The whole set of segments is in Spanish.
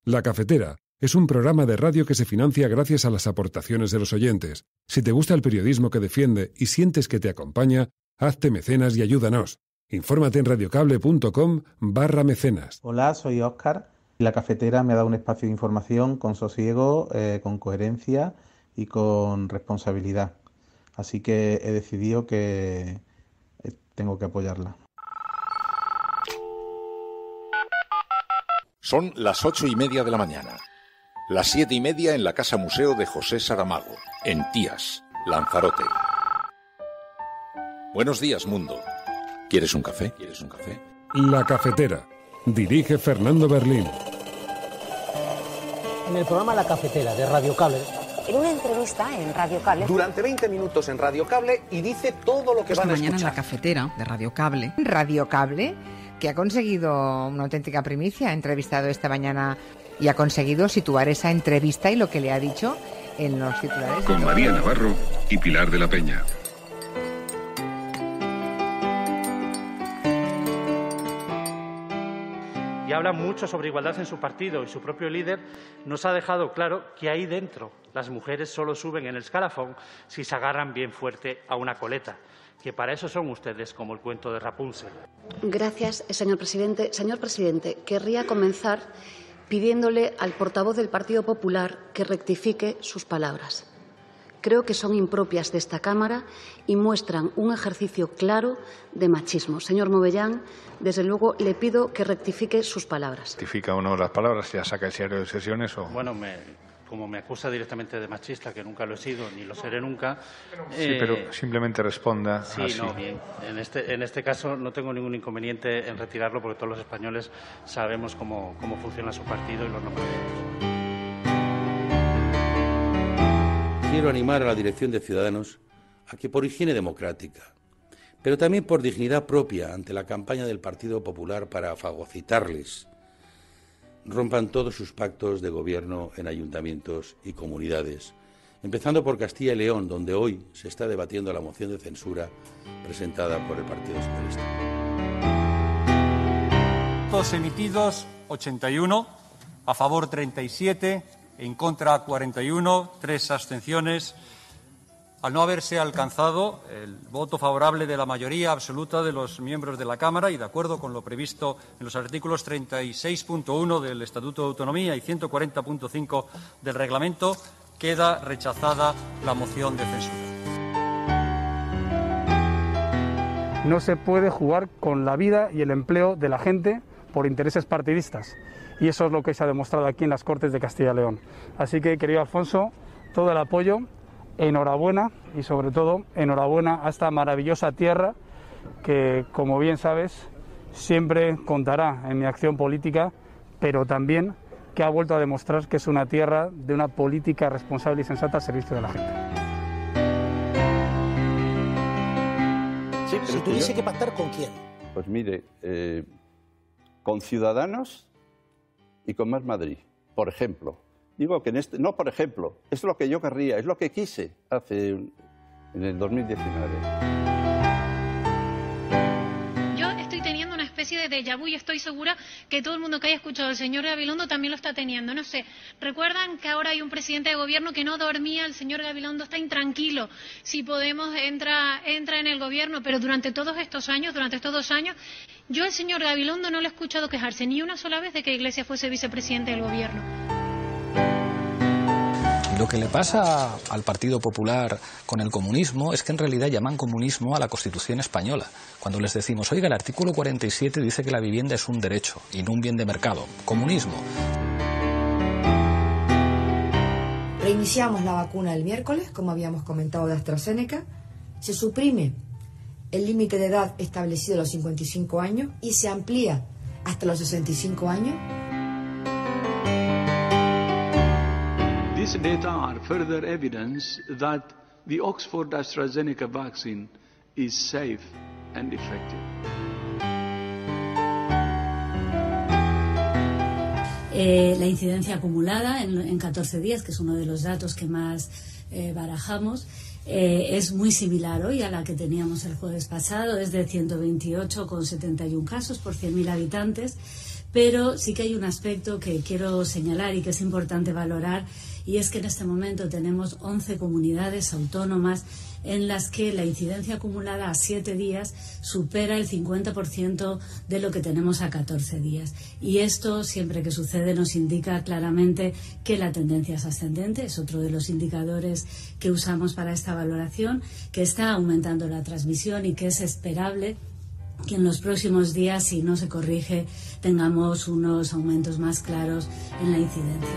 La Cafetera es un programa de radio que se financia gracias a las aportaciones de los oyentes. Si te gusta el periodismo que defiende y sientes que te acompaña, hazte mecenas y ayúdanos. Infórmate en radiocable.com/mecenas. Hola, soy Óscar. La Cafetera me ha dado un espacio de información con sosiego, con coherencia y con responsabilidad. Así que he decidido que tengo que apoyarla. Son las 8:30 de la mañana. Las 7:30 en la Casa Museo de José Saramago, en Tías, Lanzarote. Buenos días, mundo. ¿Quieres un café? ¿Quieres un café? La Cafetera. Dirige Fernando Berlín. En el programa La Cafetera de Radio Cable. En una entrevista en Radio Cable. Durante 20 minutos en Radio Cable y dice todo lo que van a escuchar. Mañana en La Cafetera de Radio Cable. Radio Cable, que ha conseguido una auténtica primicia, ha entrevistado esta mañana y ha conseguido situar esa entrevista y lo que le ha dicho en los titulares. Con María Navarro y Pilar de la Peña. Y habla mucho sobre igualdad en su partido, y su propio líder nos ha dejado claro que ahí dentro las mujeres solo suben en el escalafón si se agarran bien fuerte a una coleta, que para eso son ustedes como el cuento de Rapunzel. Gracias, señor presidente. Señor presidente, querría comenzar pidiéndole al portavoz del Partido Popular que rectifique sus palabras. Creo que son impropias de esta Cámara y muestran un ejercicio claro de machismo. Señor Movellán, desde luego le pido que rectifique sus palabras. ¿Rectifica o no las palabras? ¿Ya saca el diario de sesiones o...? Bueno, como me acusa directamente de machista, que nunca lo he sido ni lo seré nunca... Sí, pero simplemente responda sí, así. No, bien. En este caso no tengo ningún inconveniente en retirarlo porque todos los españoles sabemos cómo funciona su partido y los nombramientos. Quiero animar a la dirección de Ciudadanos a que por higiene democrática, pero también por dignidad propia ante la campaña del Partido Popular para fagocitarles, rompan todos sus pactos de gobierno en ayuntamientos y comunidades, empezando por Castilla y León, donde hoy se está debatiendo la moción de censura presentada por el Partido Socialista. Votos emitidos 81, a favor 37, en contra 41, 3 abstenciones. Al no haberse alcanzado el voto favorable de la mayoría absoluta de los miembros de la Cámara y de acuerdo con lo previsto en los artículos 36.1 del Estatuto de Autonomía y 140.5 del Reglamento, queda rechazada la moción de censura. No se puede jugar con la vida y el empleo de la gente por intereses partidistas. Y eso es lo que se ha demostrado aquí en las Cortes de Castilla y León. Así que, querido Alfonso, todo el apoyo, enhorabuena y sobre todo enhorabuena a esta maravillosa tierra que, como bien sabes, siempre contará en mi acción política, pero también que ha vuelto a demostrar que es una tierra de una política responsable y sensata al servicio de la gente. Sí, si tuviese que pactar, ¿con quién? Pues mire, con Ciudadanos y con Más Madrid, por ejemplo. Digo que no por ejemplo, es lo que yo querría, es lo que quise en el 2019. Yo estoy teniendo una especie de déjà vu y estoy segura que todo el mundo que haya escuchado al señor Gabilondo también lo está teniendo. No sé, ¿recuerdan que ahora hay un presidente de gobierno que no dormía? El señor Gabilondo está intranquilo. Si Podemos entra en el gobierno, pero durante todos estos años, yo al señor Gabilondo no le he escuchado quejarse ni una sola vez de que Iglesias fuese vicepresidente del gobierno. Lo que le pasa al Partido Popular con el comunismo es que en realidad llaman comunismo a la Constitución española. Cuando les decimos, oiga, el artículo 47 dice que la vivienda es un derecho y no un bien de mercado. Comunismo. Reiniciamos la vacuna el miércoles, como habíamos comentado, de AstraZeneca. Se suprime el límite de edad establecido a los 55 años y se amplía hasta los 65 años. These data are further evidence that the Oxford AstraZeneca vaccine is safe and effective. La incidencia acumulada en 14 días, que es uno de los datos que más barajamos, es muy similar hoy a la que teníamos el jueves pasado, es de 128,71 casos por 100.000 habitantes, Pero sí que hay un aspecto que quiero señalar y que es importante valorar, y es que en este momento tenemos 11 comunidades autónomas en las que la incidencia acumulada a 7 días supera el 50% de lo que tenemos a 14 días. Y esto, siempre que sucede, nos indica claramente que la tendencia es ascendente, es otro de los indicadores que usamos para esta valoración, que está aumentando la transmisión y que es esperable que en los próximos días, si no se corrige, tengamos unos aumentos más claros en la incidencia.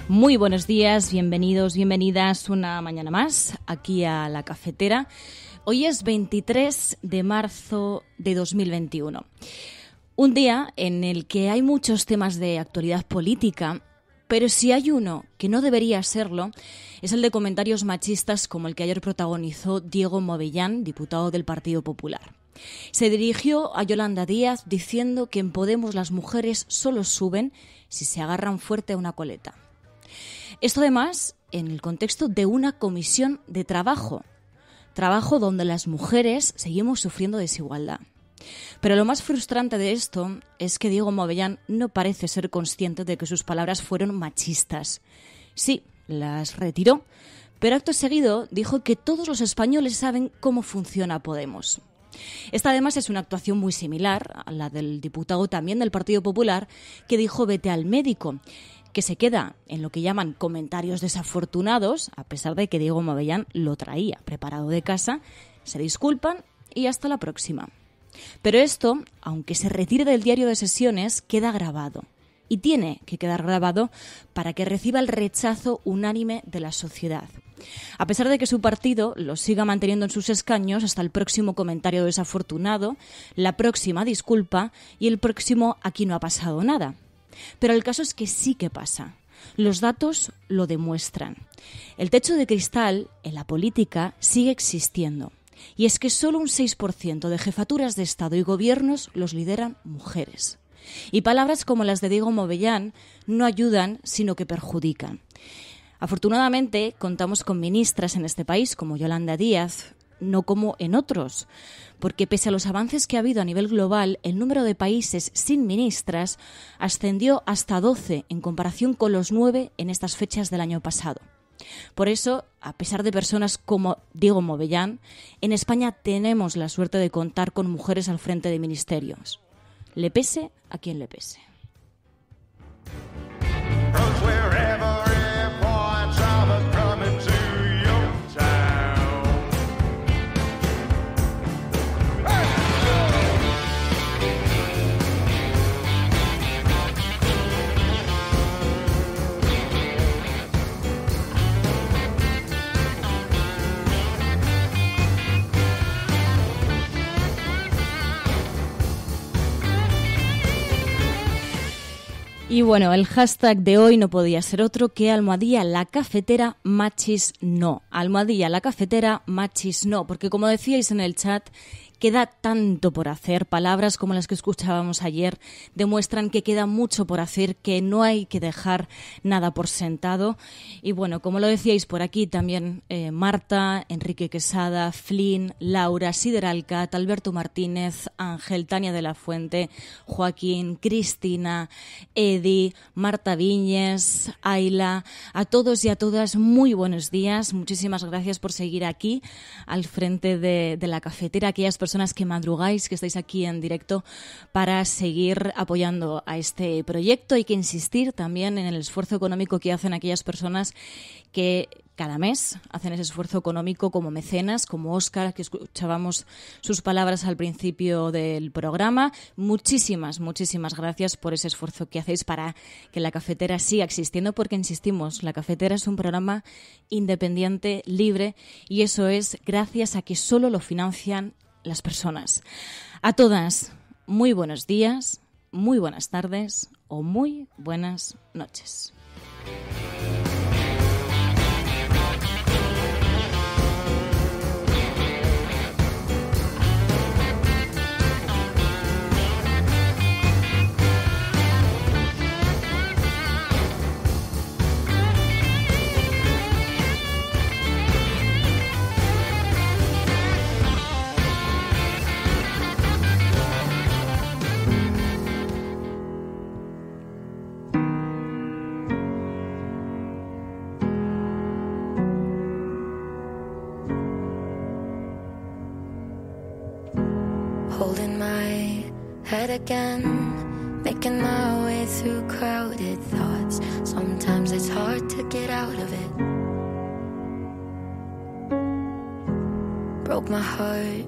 Muy buenos días, bienvenidos, bienvenidas una mañana más aquí a La Cafetera. Hoy es 23 de marzo de 2021. Un día en el que hay muchos temas de actualidad política, pero si hay uno que no debería serlo, es el de comentarios machistas como el que ayer protagonizó Diego Movellán, diputado del Partido Popular. Se dirigió a Yolanda Díaz diciendo que en Podemos las mujeres solo suben si se agarran fuerte a una coleta. Esto además en el contexto de una comisión de trabajo donde las mujeres seguimos sufriendo desigualdad. Pero lo más frustrante de esto es que Diego Movellán no parece ser consciente de que sus palabras fueron machistas. Sí, las retiró, pero acto seguido dijo que todos los españoles saben cómo funciona Podemos. Esta además es una actuación muy similar a la del diputado también del Partido Popular que dijo vete al médico, que se queda en lo que llaman comentarios desafortunados, a pesar de que Diego Movellán lo traía preparado de casa, se disculpan y hasta la próxima. Pero esto, aunque se retire del diario de sesiones, queda grabado. Y tiene que quedar grabado para que reciba el rechazo unánime de la sociedad. A pesar de que su partido lo siga manteniendo en sus escaños hasta el próximo comentario desafortunado, la próxima disculpa y el próximo aquí no ha pasado nada. Pero el caso es que sí que pasa. Los datos lo demuestran. El techo de cristal en la política sigue existiendo. Y es que solo un 6% de jefaturas de Estado y gobiernos los lideran mujeres. Y palabras como las de Diego Movellán no ayudan, sino que perjudican. Afortunadamente, contamos con ministras en este país como Yolanda Díaz, no como en otros, porque pese a los avances que ha habido a nivel global, el número de países sin ministras ascendió hasta 12 en comparación con los 9 en estas fechas del año pasado. Por eso, a pesar de personas como Diego Movellán, en España tenemos la suerte de contar con mujeres al frente de ministerios. Le pese a quien le pese. Y bueno, el hashtag de hoy no podía ser otro que almohadilla la cafetera machis no. Almohadilla la cafetera machis no, porque como decíais en el chat, queda tanto por hacer. Palabras como las que escuchábamos ayer demuestran que queda mucho por hacer, que no hay que dejar nada por sentado. Y bueno, como lo decíais por aquí también Marta, Enrique Quesada, Flynn, Laura, Sideralcat, Alberto Martínez, Ángel, Tania de la Fuente, Joaquín, Cristina, Edi, Marta Viñes, Ayla, a todos y a todas muy buenos días. Muchísimas gracias por seguir aquí al frente de la cafetera. Aquellas personas personas que madrugáis, que estáis aquí en directo para seguir apoyando a este proyecto. Hay que insistir también en el esfuerzo económico que hacen aquellas personas que cada mes hacen ese esfuerzo económico, como mecenas, como Óscar, que escuchábamos sus palabras al principio del programa. Muchísimas gracias por ese esfuerzo que hacéis para que La Cafetera siga existiendo, porque insistimos, La Cafetera es un programa independiente, libre, y eso es gracias a que solo lo financian las personas. A todas, muy buenos días, muy buenas tardes o muy buenas noches. Holding my head again, making my way through crowded thoughts. Sometimes it's hard to get out of it. Broke my heart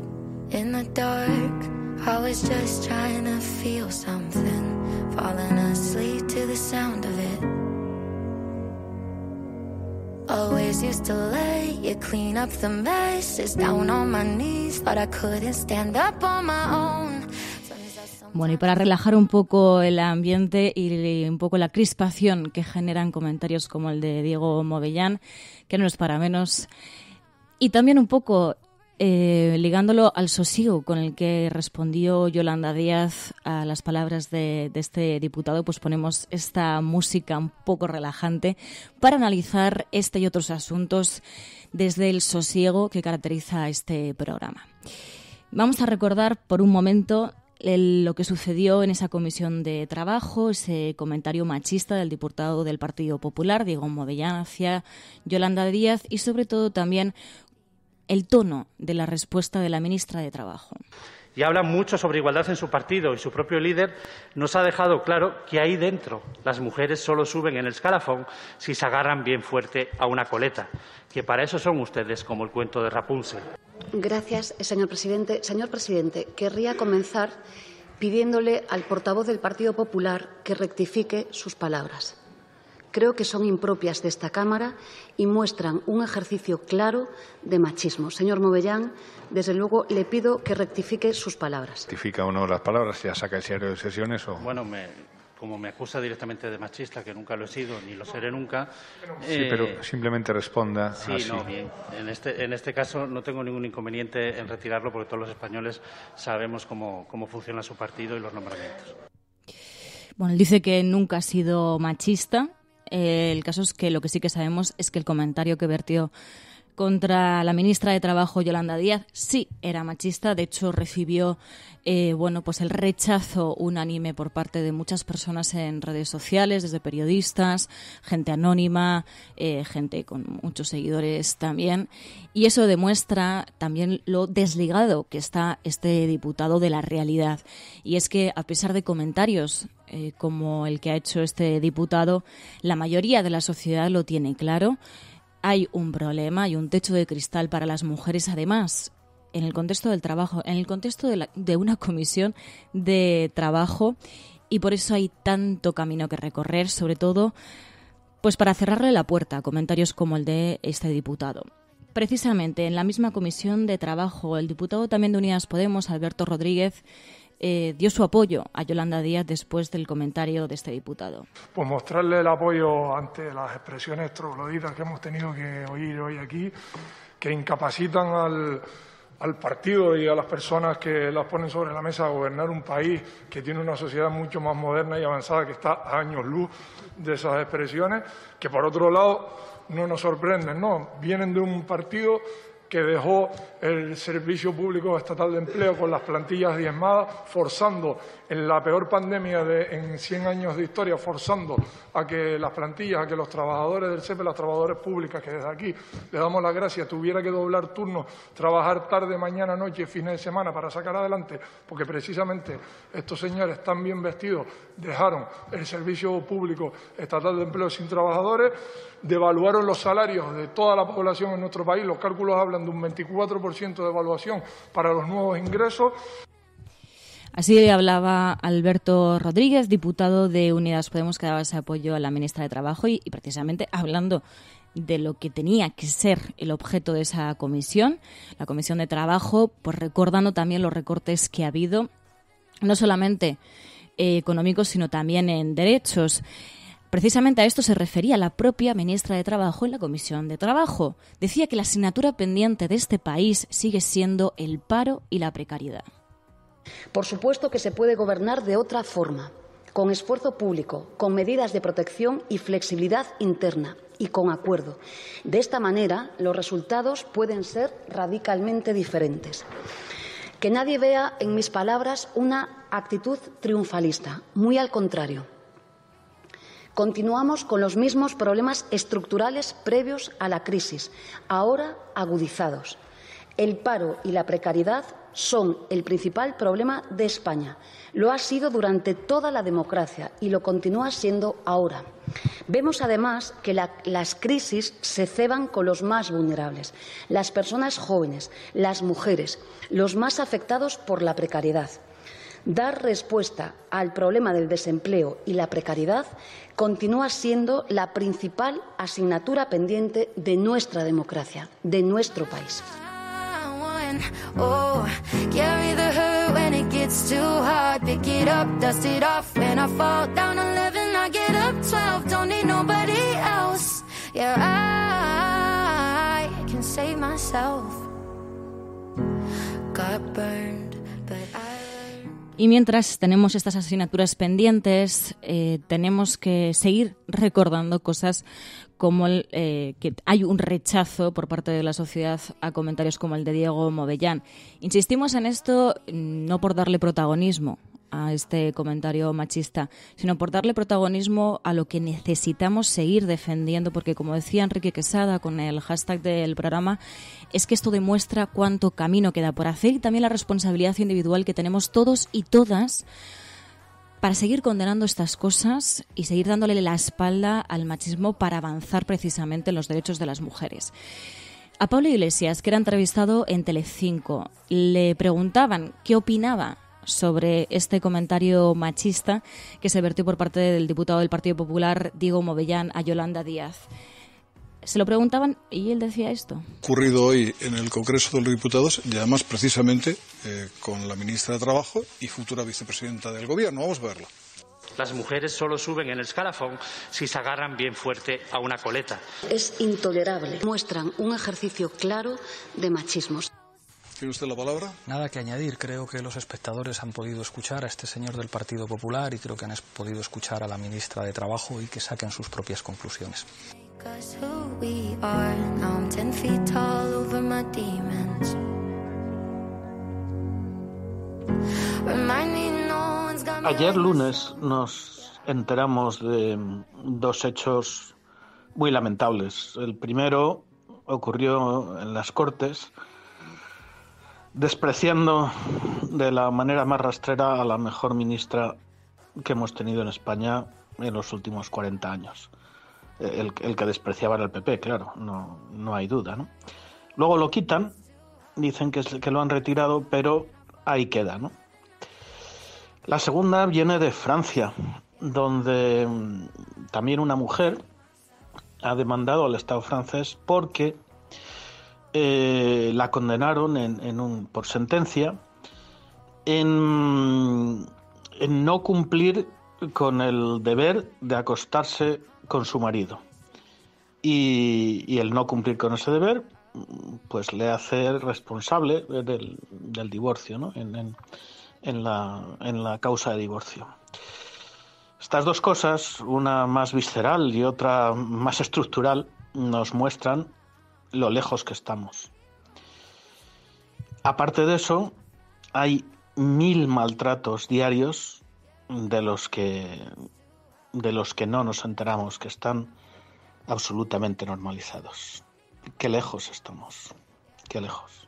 in the dark. I was just trying to feel something, falling asleep to the sound of it. Always used to lay you clean up the messes, down on my knees, thought I couldn't stand up on my own. Bueno, y para relajar un poco el ambiente y un poco la crispación que generan comentarios como el de Diego Movellán, que no es para menos, y también un poco ligándolo al sosiego con el que respondió Yolanda Díaz a las palabras de este diputado, pues ponemos esta música un poco relajante para analizar este y otros asuntos desde el sosiego que caracteriza este programa. Vamos a recordar por un momento lo que sucedió en esa comisión de trabajo, ese comentario machista del diputado del Partido Popular, Diego Movellán, hacia Yolanda Díaz, y sobre todo también el tono de la respuesta de la ministra de Trabajo. Y habla mucho sobre igualdad en su partido, y su propio líder nos ha dejado claro que ahí dentro las mujeres solo suben en el escalafón si se agarran bien fuerte a una coleta, que para eso son ustedes como el cuento de Rapunzel. Gracias, señor presidente. Señor presidente, querría comenzar pidiéndole al portavoz del Partido Popular que rectifique sus palabras. Creo que son impropias de esta Cámara y muestran un ejercicio claro de machismo. Señor Movellán, desde luego le pido que rectifique sus palabras. ¿Rectifica o no las palabras? ¿Ya saca el diario de sesiones o...? Bueno, como me acusa directamente de machista, que nunca lo he sido ni lo seré nunca... Sí, pero simplemente responda sí, así. No, bien. En este caso no tengo ningún inconveniente en retirarlo, porque todos los españoles sabemos cómo funciona su partido y los nombramientos. Bueno, él dice que nunca ha sido machista. El caso es que lo que sí que sabemos es que el comentario que vertió contra la ministra de Trabajo, Yolanda Díaz, sí era machista. De hecho, recibió pues el rechazo unánime por parte de muchas personas en redes sociales, desde periodistas, gente anónima, gente con muchos seguidores también. Y eso demuestra también lo desligado que está este diputado de la realidad. Y es que, a pesar de comentarios como el que ha hecho este diputado, la mayoría de la sociedad lo tiene claro. Hay un problema, hay un techo de cristal para las mujeres, además, en el contexto del trabajo, en el contexto de una comisión de trabajo, y por eso hay tanto camino que recorrer, sobre todo pues para cerrarle la puerta a comentarios como el de este diputado. Precisamente en la misma comisión de trabajo, el diputado también de Unidas Podemos, Alberto Rodríguez, dio su apoyo a Yolanda Díaz después del comentario de este diputado. Pues mostrarle el apoyo ante las expresiones trogloditas que hemos tenido que oír hoy aquí, que incapacitan al partido y a las personas que las ponen sobre la mesa a gobernar un país que tiene una sociedad mucho más moderna y avanzada, que está a años luz de esas expresiones, que por otro lado no nos sorprenden, ¿no? Vienen de un partido que dejó el Servicio Público Estatal de Empleo con las plantillas diezmadas, forzando en la peor pandemia en 100 años de historia, forzando a que las plantillas, a que los trabajadores del SEPE, las trabajadoras públicas, que desde aquí le damos las gracias, tuviera que doblar turnos, trabajar tarde, mañana, noche, fines de semana para sacar adelante, porque precisamente estos señores tan bien vestidos dejaron el Servicio Público Estatal de Empleo sin trabajadores, devaluaron los salarios de toda la población en nuestro país. Los cálculos hablan de un 24% de evaluación para los nuevos ingresos. Así hablaba Alberto Rodríguez, diputado de Unidas Podemos, que daba ese apoyo a la ministra de Trabajo y precisamente hablando de lo que tenía que ser el objeto de esa comisión, la Comisión de Trabajo, pues recordando también los recortes que ha habido, no solamente económicos, sino también en derechos. Precisamente a esto se refería la propia ministra de Trabajo en la Comisión de Trabajo. Decía que la asignatura pendiente de este país sigue siendo el paro y la precariedad. Por supuesto que se puede gobernar de otra forma, con esfuerzo público, con medidas de protección y flexibilidad interna y con acuerdo. De esta manera, los resultados pueden ser radicalmente diferentes. Que nadie vea en mis palabras una actitud triunfalista, muy al contrario. Continuamos con los mismos problemas estructurales previos a la crisis, ahora agudizados. El paro y la precariedad son el principal problema de España. Lo ha sido durante toda la democracia y lo continúa siendo ahora. Vemos además que las crisis se ceban con los más vulnerables, las personas jóvenes, las mujeres, los más afectados por la precariedad. Dar respuesta al problema del desempleo y la precariedad continúa siendo la principal asignatura pendiente de nuestra democracia, de nuestro país. Oh, carry the hurt when it gets too hard. Pick it up, dust it off. When I fall down 11, I get up 12. Don't need nobody else. Yeah, I can save myself. Got burned, but Y mientras tenemos estas asignaturas pendientes, tenemos que seguir recordando cosas como que hay un rechazo por parte de la sociedad a comentarios como el de Diego Movellán. Insistimos en esto no por darle protagonismo a este comentario machista, sino por darle protagonismo a lo que necesitamos seguir defendiendo, porque como decía Enrique Quesada con el hashtag del programa, es que esto demuestra cuánto camino queda por hacer y también la responsabilidad individual que tenemos todos y todas para seguir condenando estas cosas y seguir dándole la espalda al machismo para avanzar precisamente en los derechos de las mujeres. A Pablo Iglesias, que era entrevistado en Telecinco, le preguntaban qué opinaba sobre este comentario machista que se vertió por parte del diputado del Partido Popular, Diego Movellán, a Yolanda Díaz. Se lo preguntaban y él decía esto. Ocurrido hoy en el Congreso de los Diputados y además precisamente con la ministra de Trabajo y futura vicepresidenta del Gobierno. Vamos a verlo. Las mujeres solo suben en el escalafón si se agarran bien fuerte a una coleta. Es intolerable. Muestran un ejercicio claro de machismos. ¿Tiene usted la palabra? Nada que añadir. Creo que los espectadores han podido escuchar a este señor del Partido Popular y creo que han podido escuchar a la ministra de Trabajo y que saquen sus propias conclusiones. Ayer lunes nos enteramos de dos hechos muy lamentables. El primero ocurrió en las Cortes, despreciando de la manera más rastrera a la mejor ministra que hemos tenido en España en los últimos 40 años. El que despreciaba era el PP, claro, no hay duda, ¿no? Luego lo quitan, dicen que lo han retirado, pero ahí queda, ¿no? La segunda viene de Francia, donde también una mujer ha demandado al Estado francés porque la condenaron por sentencia en no cumplir con el deber de acostarse con su marido. Y el no cumplir con ese deber pues le hace responsable del divorcio, ¿no? en la causa de divorcio. Estas dos cosas, una más visceral y otra más estructural, nos muestran lo lejos que estamos. Aparte de eso, hay 1000 maltratos diarios de los que no nos enteramos, que están absolutamente normalizados. Qué lejos estamos, qué lejos.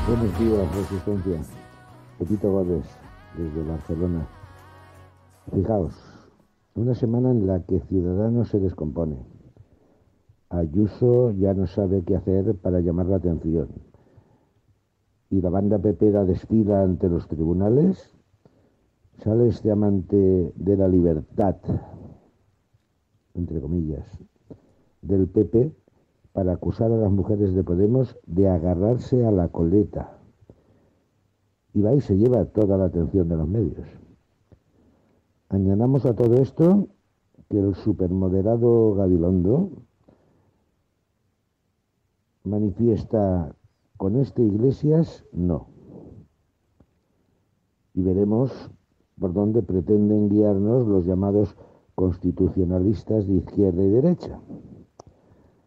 Buenos días, Resistencia. Pepito Gómez, desde Barcelona. Fijaos, una semana en la que Ciudadanos se descompone. Ayuso ya no sabe qué hacer para llamar la atención. Y la banda pepera desfila ante los tribunales. Sale este amante de la libertad, entre comillas, del PP para acusar a las mujeres de Podemos de agarrarse a la coleta. Y va y se lleva toda la atención de los medios. Añadamos a todo esto que el supermoderado Gabilondo manifiesta: con Iglesias no. Y veremos por dónde pretenden guiarnos los llamados constitucionalistas de izquierda y derecha.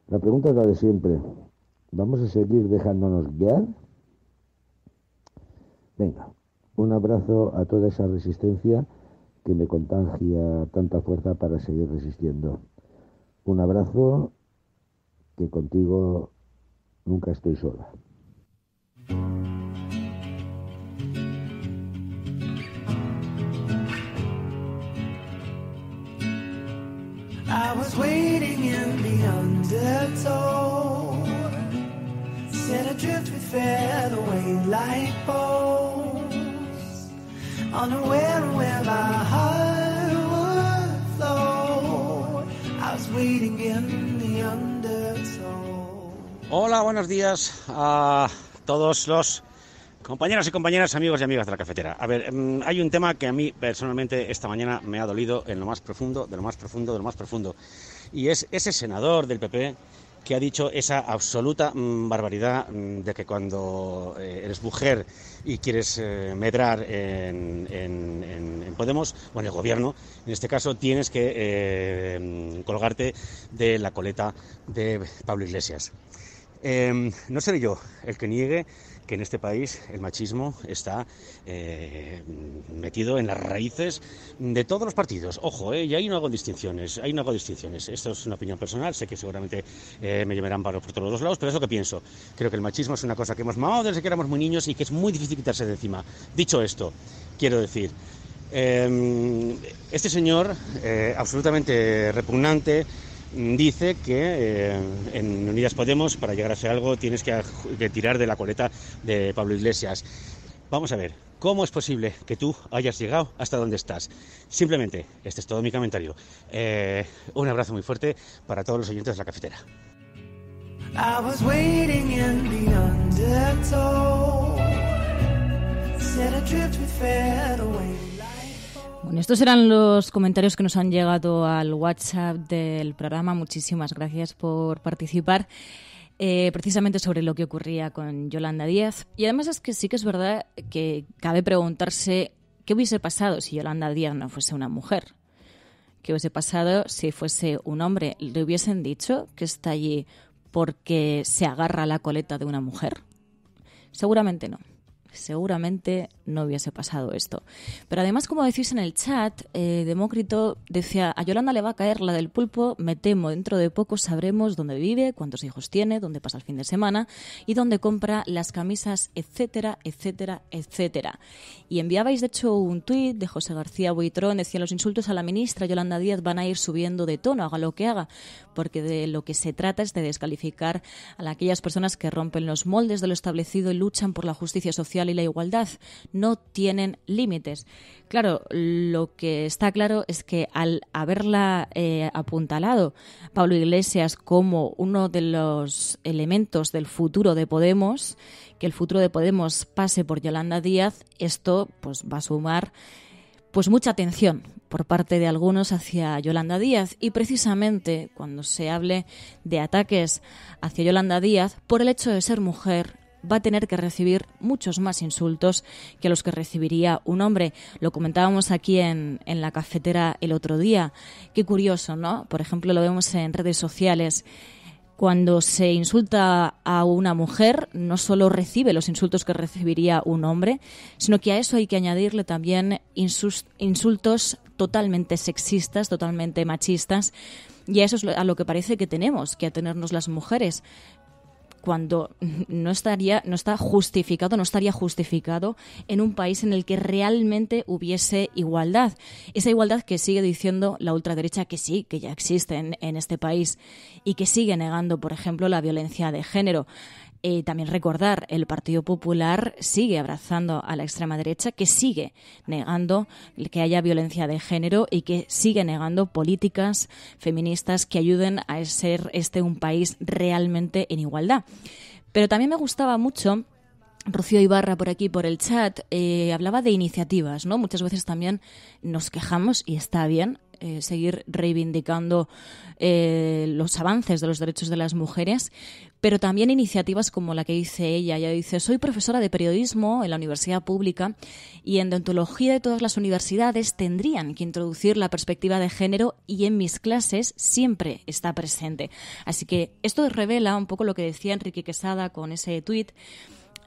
La pregunta es la de siempre: ¿vamos a seguir dejándonos guiar? Venga, un abrazo a toda esa resistencia que me contagia tanta fuerza para seguir resistiendo. Un abrazo, que contigo nunca estoy sola. I was waiting in the undertow, set adrift with featherweight like bows, unaware of where my heart would flow. I was waiting in the undertow. Hola, buenos días a todos los compañeros y compañeras, amigos y amigas de la cafetera. A ver, hay un tema que a mí personalmente esta mañana me ha dolido en lo más profundo, de lo más profundo, de lo más profundo. Y es ese senador del PP que ha dicho esa absoluta barbaridad de que cuando eres mujer y quieres medrar en Podemos, o en el gobierno, en este caso tienes que colgarte de la coleta de Pablo Iglesias. No seré yo el que niegue que en este país el machismo está metido en las raíces de todos los partidos. Ojo, y ahí no hago distinciones, Esto es una opinión personal, sé que seguramente me llevarán palos por todos los lados, pero es lo que pienso. Creo que el machismo es una cosa que hemos mamado desde que éramos muy niños y que es muy difícil quitarse de encima. Dicho esto, quiero decir, este señor, absolutamente repugnante, dice que en Unidas Podemos, para llegar a hacer algo, tienes que tirar de la coleta de Pablo Iglesias. Vamos a ver, ¿cómo es posible que tú hayas llegado hasta donde estás? Simplemente, este es todo mi comentario. Un abrazo muy fuerte para todos los oyentes de la cafetera. I was waiting in the undertow, set adrift with featherweight. Bueno, estos eran los comentarios que nos han llegado al WhatsApp del programa. Muchísimas gracias por participar, precisamente sobre lo que ocurría con Yolanda Díaz. Y además es que sí que es verdad que cabe preguntarse qué hubiese pasado si Yolanda Díaz no fuese una mujer. ¿Qué hubiese pasado si fuese un hombre? ¿Le hubiesen dicho que está allí porque se agarra a la coleta de una mujer? Seguramente no. Seguramente no hubiese pasado esto. Pero además, como decís en el chat, Demócrito decía: a Yolanda le va a caer la del pulpo, me temo, dentro de poco sabremos dónde vive, cuántos hijos tiene, dónde pasa el fin de semana y dónde compra las camisas, etcétera, etcétera, etcétera. Y enviabais, de hecho, un tuit de José García Buitrón, decía: los insultos a la ministra Yolanda Díaz van a ir subiendo de tono, haga lo que haga, porque de lo que se trata es de descalificar a aquellas personas que rompen los moldes de lo establecido y luchan por la justicia social y la igualdad. No tienen límites. Claro, lo que está claro es que al haberla apuntalado Pablo Iglesias como uno de los elementos del futuro de Podemos, que el futuro de Podemos pase por Yolanda Díaz, esto pues va a sumar pues mucha atención por parte de algunos hacia Yolanda Díaz. Y precisamente cuando se hable de ataques hacia Yolanda Díaz por el hecho de ser mujer, va a tener que recibir muchos más insultos que los que recibiría un hombre. Lo comentábamos aquí en la cafetera el otro día. Qué curioso, ¿no? Por ejemplo, lo vemos en redes sociales. Cuando se insulta a una mujer, no solo recibe los insultos que recibiría un hombre, sino que a eso hay que añadirle también insultos totalmente sexistas, totalmente machistas, y a eso es a lo que parece que tenemos que atenernos las mujeres, cuando no estaría justificado en un país en el que realmente hubiese igualdad. Esa igualdad que sigue diciendo la ultraderecha que sí, que ya existe en este país y que sigue negando, por ejemplo, la violencia de género. También recordar, el Partido Popular sigue abrazando a la extrema derecha, que sigue negando que haya violencia de género y que sigue negando políticas feministas que ayuden a ser un país realmente en igualdad. Pero también me gustaba mucho, Rocío Ibarra por aquí, por el chat, hablaba de iniciativas, ¿no? Muchas veces también nos quejamos, y está bien, seguir reivindicando los avances de los derechos de las mujeres, pero también iniciativas como la que dice ella. Ella dice: soy profesora de periodismo en la universidad pública y en deontología de todas las universidades tendrían que introducir la perspectiva de género y en mis clases siempre está presente. Así que esto revela un poco lo que decía Enrique Quesada con ese tuit,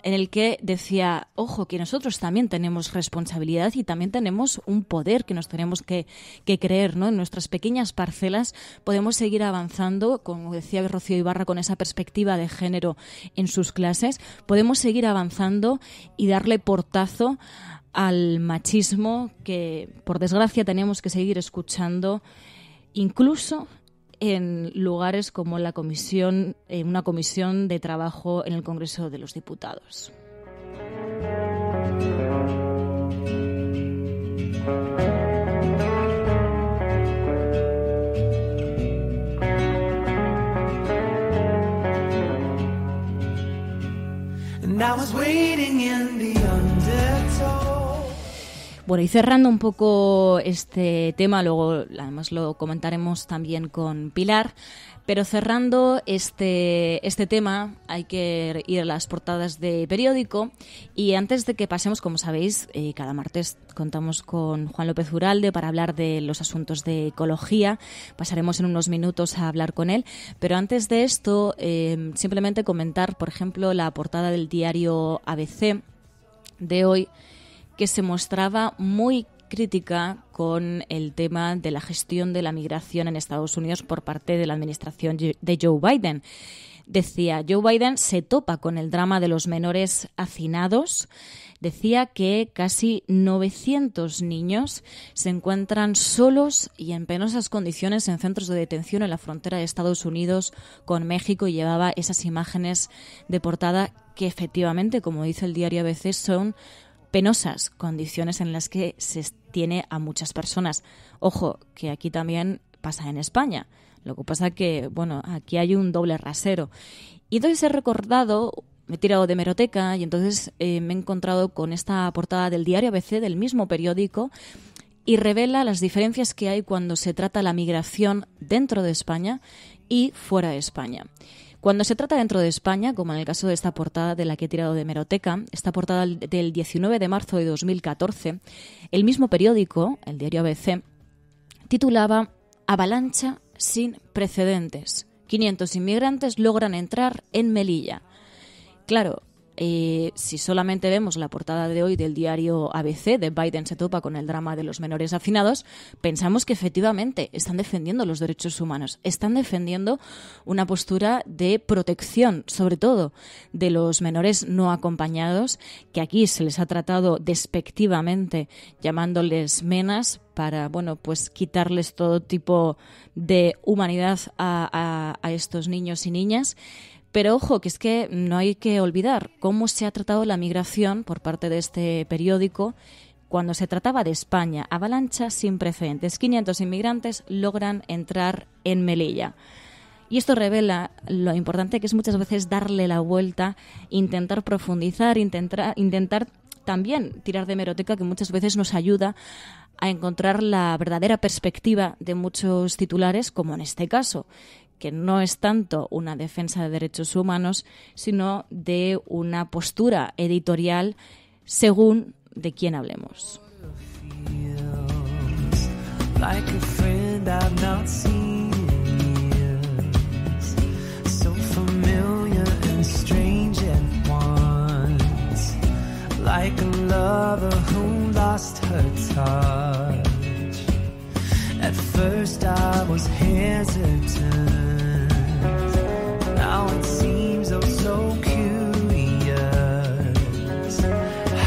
en el que decía, ojo, que nosotros también tenemos responsabilidad y también tenemos un poder que nos tenemos que creer, ¿no? En nuestras pequeñas parcelas podemos seguir avanzando, como decía Rocío Ibarra, con esa perspectiva de género en sus clases. Podemos seguir avanzando y darle portazo al machismo que, por desgracia, tenemos que seguir escuchando, incluso en lugares como una comisión de trabajo en el Congreso de los Diputados. And I was waiting in the undertow. Bueno, y cerrando un poco este tema, luego además lo comentaremos también con Pilar, pero cerrando este tema hay que ir a las portadas de periódico, y antes de que pasemos, como sabéis, cada martes contamos con Juan López Uralde para hablar de los asuntos de ecología. Pasaremos en unos minutos a hablar con él, pero antes de esto simplemente comentar, por ejemplo, la portada del diario ABC de hoy, que se mostraba muy crítica con el tema de la gestión de la migración en Estados Unidos por parte de la administración de Joe Biden. Decía, Joe Biden se topa con el drama de los menores hacinados. Decía que casi 900 niños se encuentran solos y en penosas condiciones en centros de detención en la frontera de Estados Unidos con México, y llevaba esas imágenes de portada que efectivamente, como dice el diario ABC, son penosas condiciones en las que se tiene a muchas personas. Ojo, que aquí también pasa en España. Lo que pasa que, bueno, aquí hay un doble rasero. Y entonces he recordado, me he tirado de hemeroteca y entonces me he encontrado con esta portada del diario ABC, del mismo periódico, y revela las diferencias que hay cuando se trata la migración dentro de España y fuera de España. Cuando se trata dentro de España, como en el caso de esta portada de la que he tirado de hemeroteca, esta portada del 19 de marzo de 2014, el mismo periódico, el diario ABC, titulaba «Avalancha sin precedentes. 500 inmigrantes logran entrar en Melilla». Claro, si solamente vemos la portada de hoy del diario ABC, de Biden se topa con el drama de los menores hacinados, pensamos que efectivamente están defendiendo los derechos humanos, están defendiendo una postura de protección, sobre todo de los menores no acompañados, que aquí se les ha tratado despectivamente llamándoles menas para, bueno, pues quitarles todo tipo de humanidad a estos niños y niñas. Pero ojo, que es que no hay que olvidar cómo se ha tratado la migración por parte de este periódico cuando se trataba de España. Avalancha sin precedentes. 500 inmigrantes logran entrar en Melilla. Y esto revela lo importante que es muchas veces darle la vuelta, intentar profundizar, intentar también tirar de hemeroteca, que muchas veces nos ayuda a encontrar la verdadera perspectiva de muchos titulares, como en este caso, que no es tanto una defensa de derechos humanos, sino de una postura editorial según de quién hablemos. Like a friend I've not seen in years, so familiar and strange at once, like a lover who lost her touch. At first I was hesitant, now it seems oh so curious.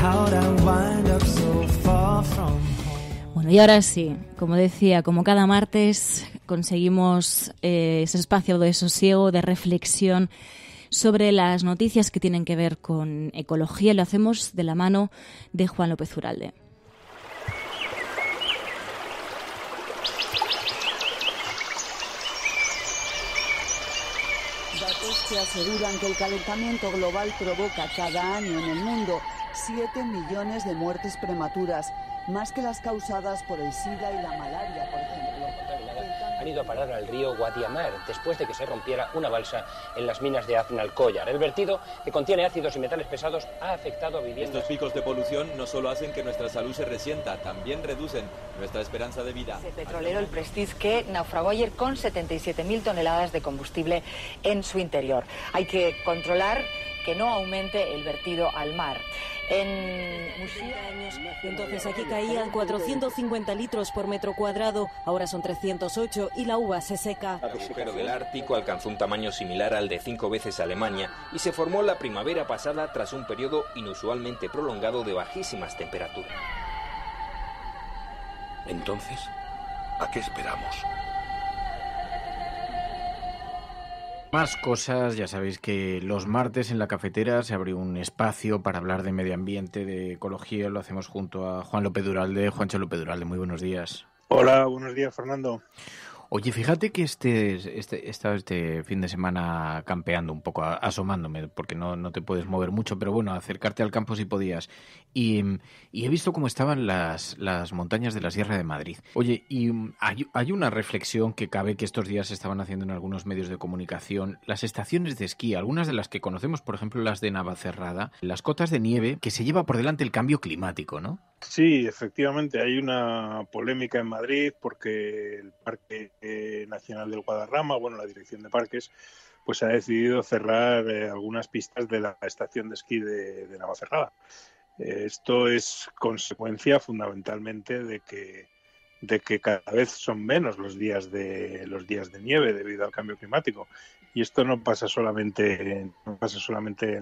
How'd I wind up so far from home? Bueno, y ahora sí, como decía, como cada martes conseguimos ese espacio de sosiego, de reflexión sobre las noticias que tienen que ver con ecología. Lo hacemos de la mano de Juan López Uralde. Datos que aseguran que el calentamiento global provoca cada año en el mundo 7 millones de muertes prematuras, más que las causadas por el SIDA y la malaria, por ejemplo. Han ido a parar al río Guadiamar después de que se rompiera una balsa en las minas de Aznalcóllar. El vertido, que contiene ácidos y metales pesados, ha afectado a viviendas. Estos picos de polución no solo hacen que nuestra salud se resienta, también reducen nuestra esperanza de vida. El petrolero, el Prestige, que naufragó ayer con 77.000 toneladas de combustible en su interior. Hay que controlar que no aumente el vertido al mar. En entonces aquí caían 450 litros por metro cuadrado, ahora son 308 y la uva se seca. El agujero del Ártico alcanzó un tamaño similar al de 5 veces Alemania y se formó la primavera pasada tras un periodo inusualmente prolongado de bajísimas temperaturas. Entonces, ¿a qué esperamos? Más cosas, ya sabéis que los martes en la cafetera se abre un espacio para hablar de medio ambiente, de ecología. Lo hacemos junto a Juan López Uralde. Juancho López Uralde, muy buenos días. Hola, buenos días, Fernando. Oye, fíjate que he estado este fin de semana campeando un poco, asomándome, porque no te puedes mover mucho, pero bueno, acercarte al campo si podías. Y he visto cómo estaban las montañas de la Sierra de Madrid. Oye, y hay una reflexión que cabe que estos días se estaban haciendo en algunos medios de comunicación. Las estaciones de esquí, algunas de las que conocemos, por ejemplo, las de Navacerrada, las cotas de nieve, que se lleva por delante el cambio climático, ¿no? Sí, efectivamente, hay una polémica en Madrid porque el Parque Nacional del Guadarrama, la Dirección de Parques, pues ha decidido cerrar algunas pistas de la estación de esquí de Navacerrada. Esto es consecuencia fundamentalmente de que cada vez son menos los días de nieve debido al cambio climático. Y esto no pasa solamente en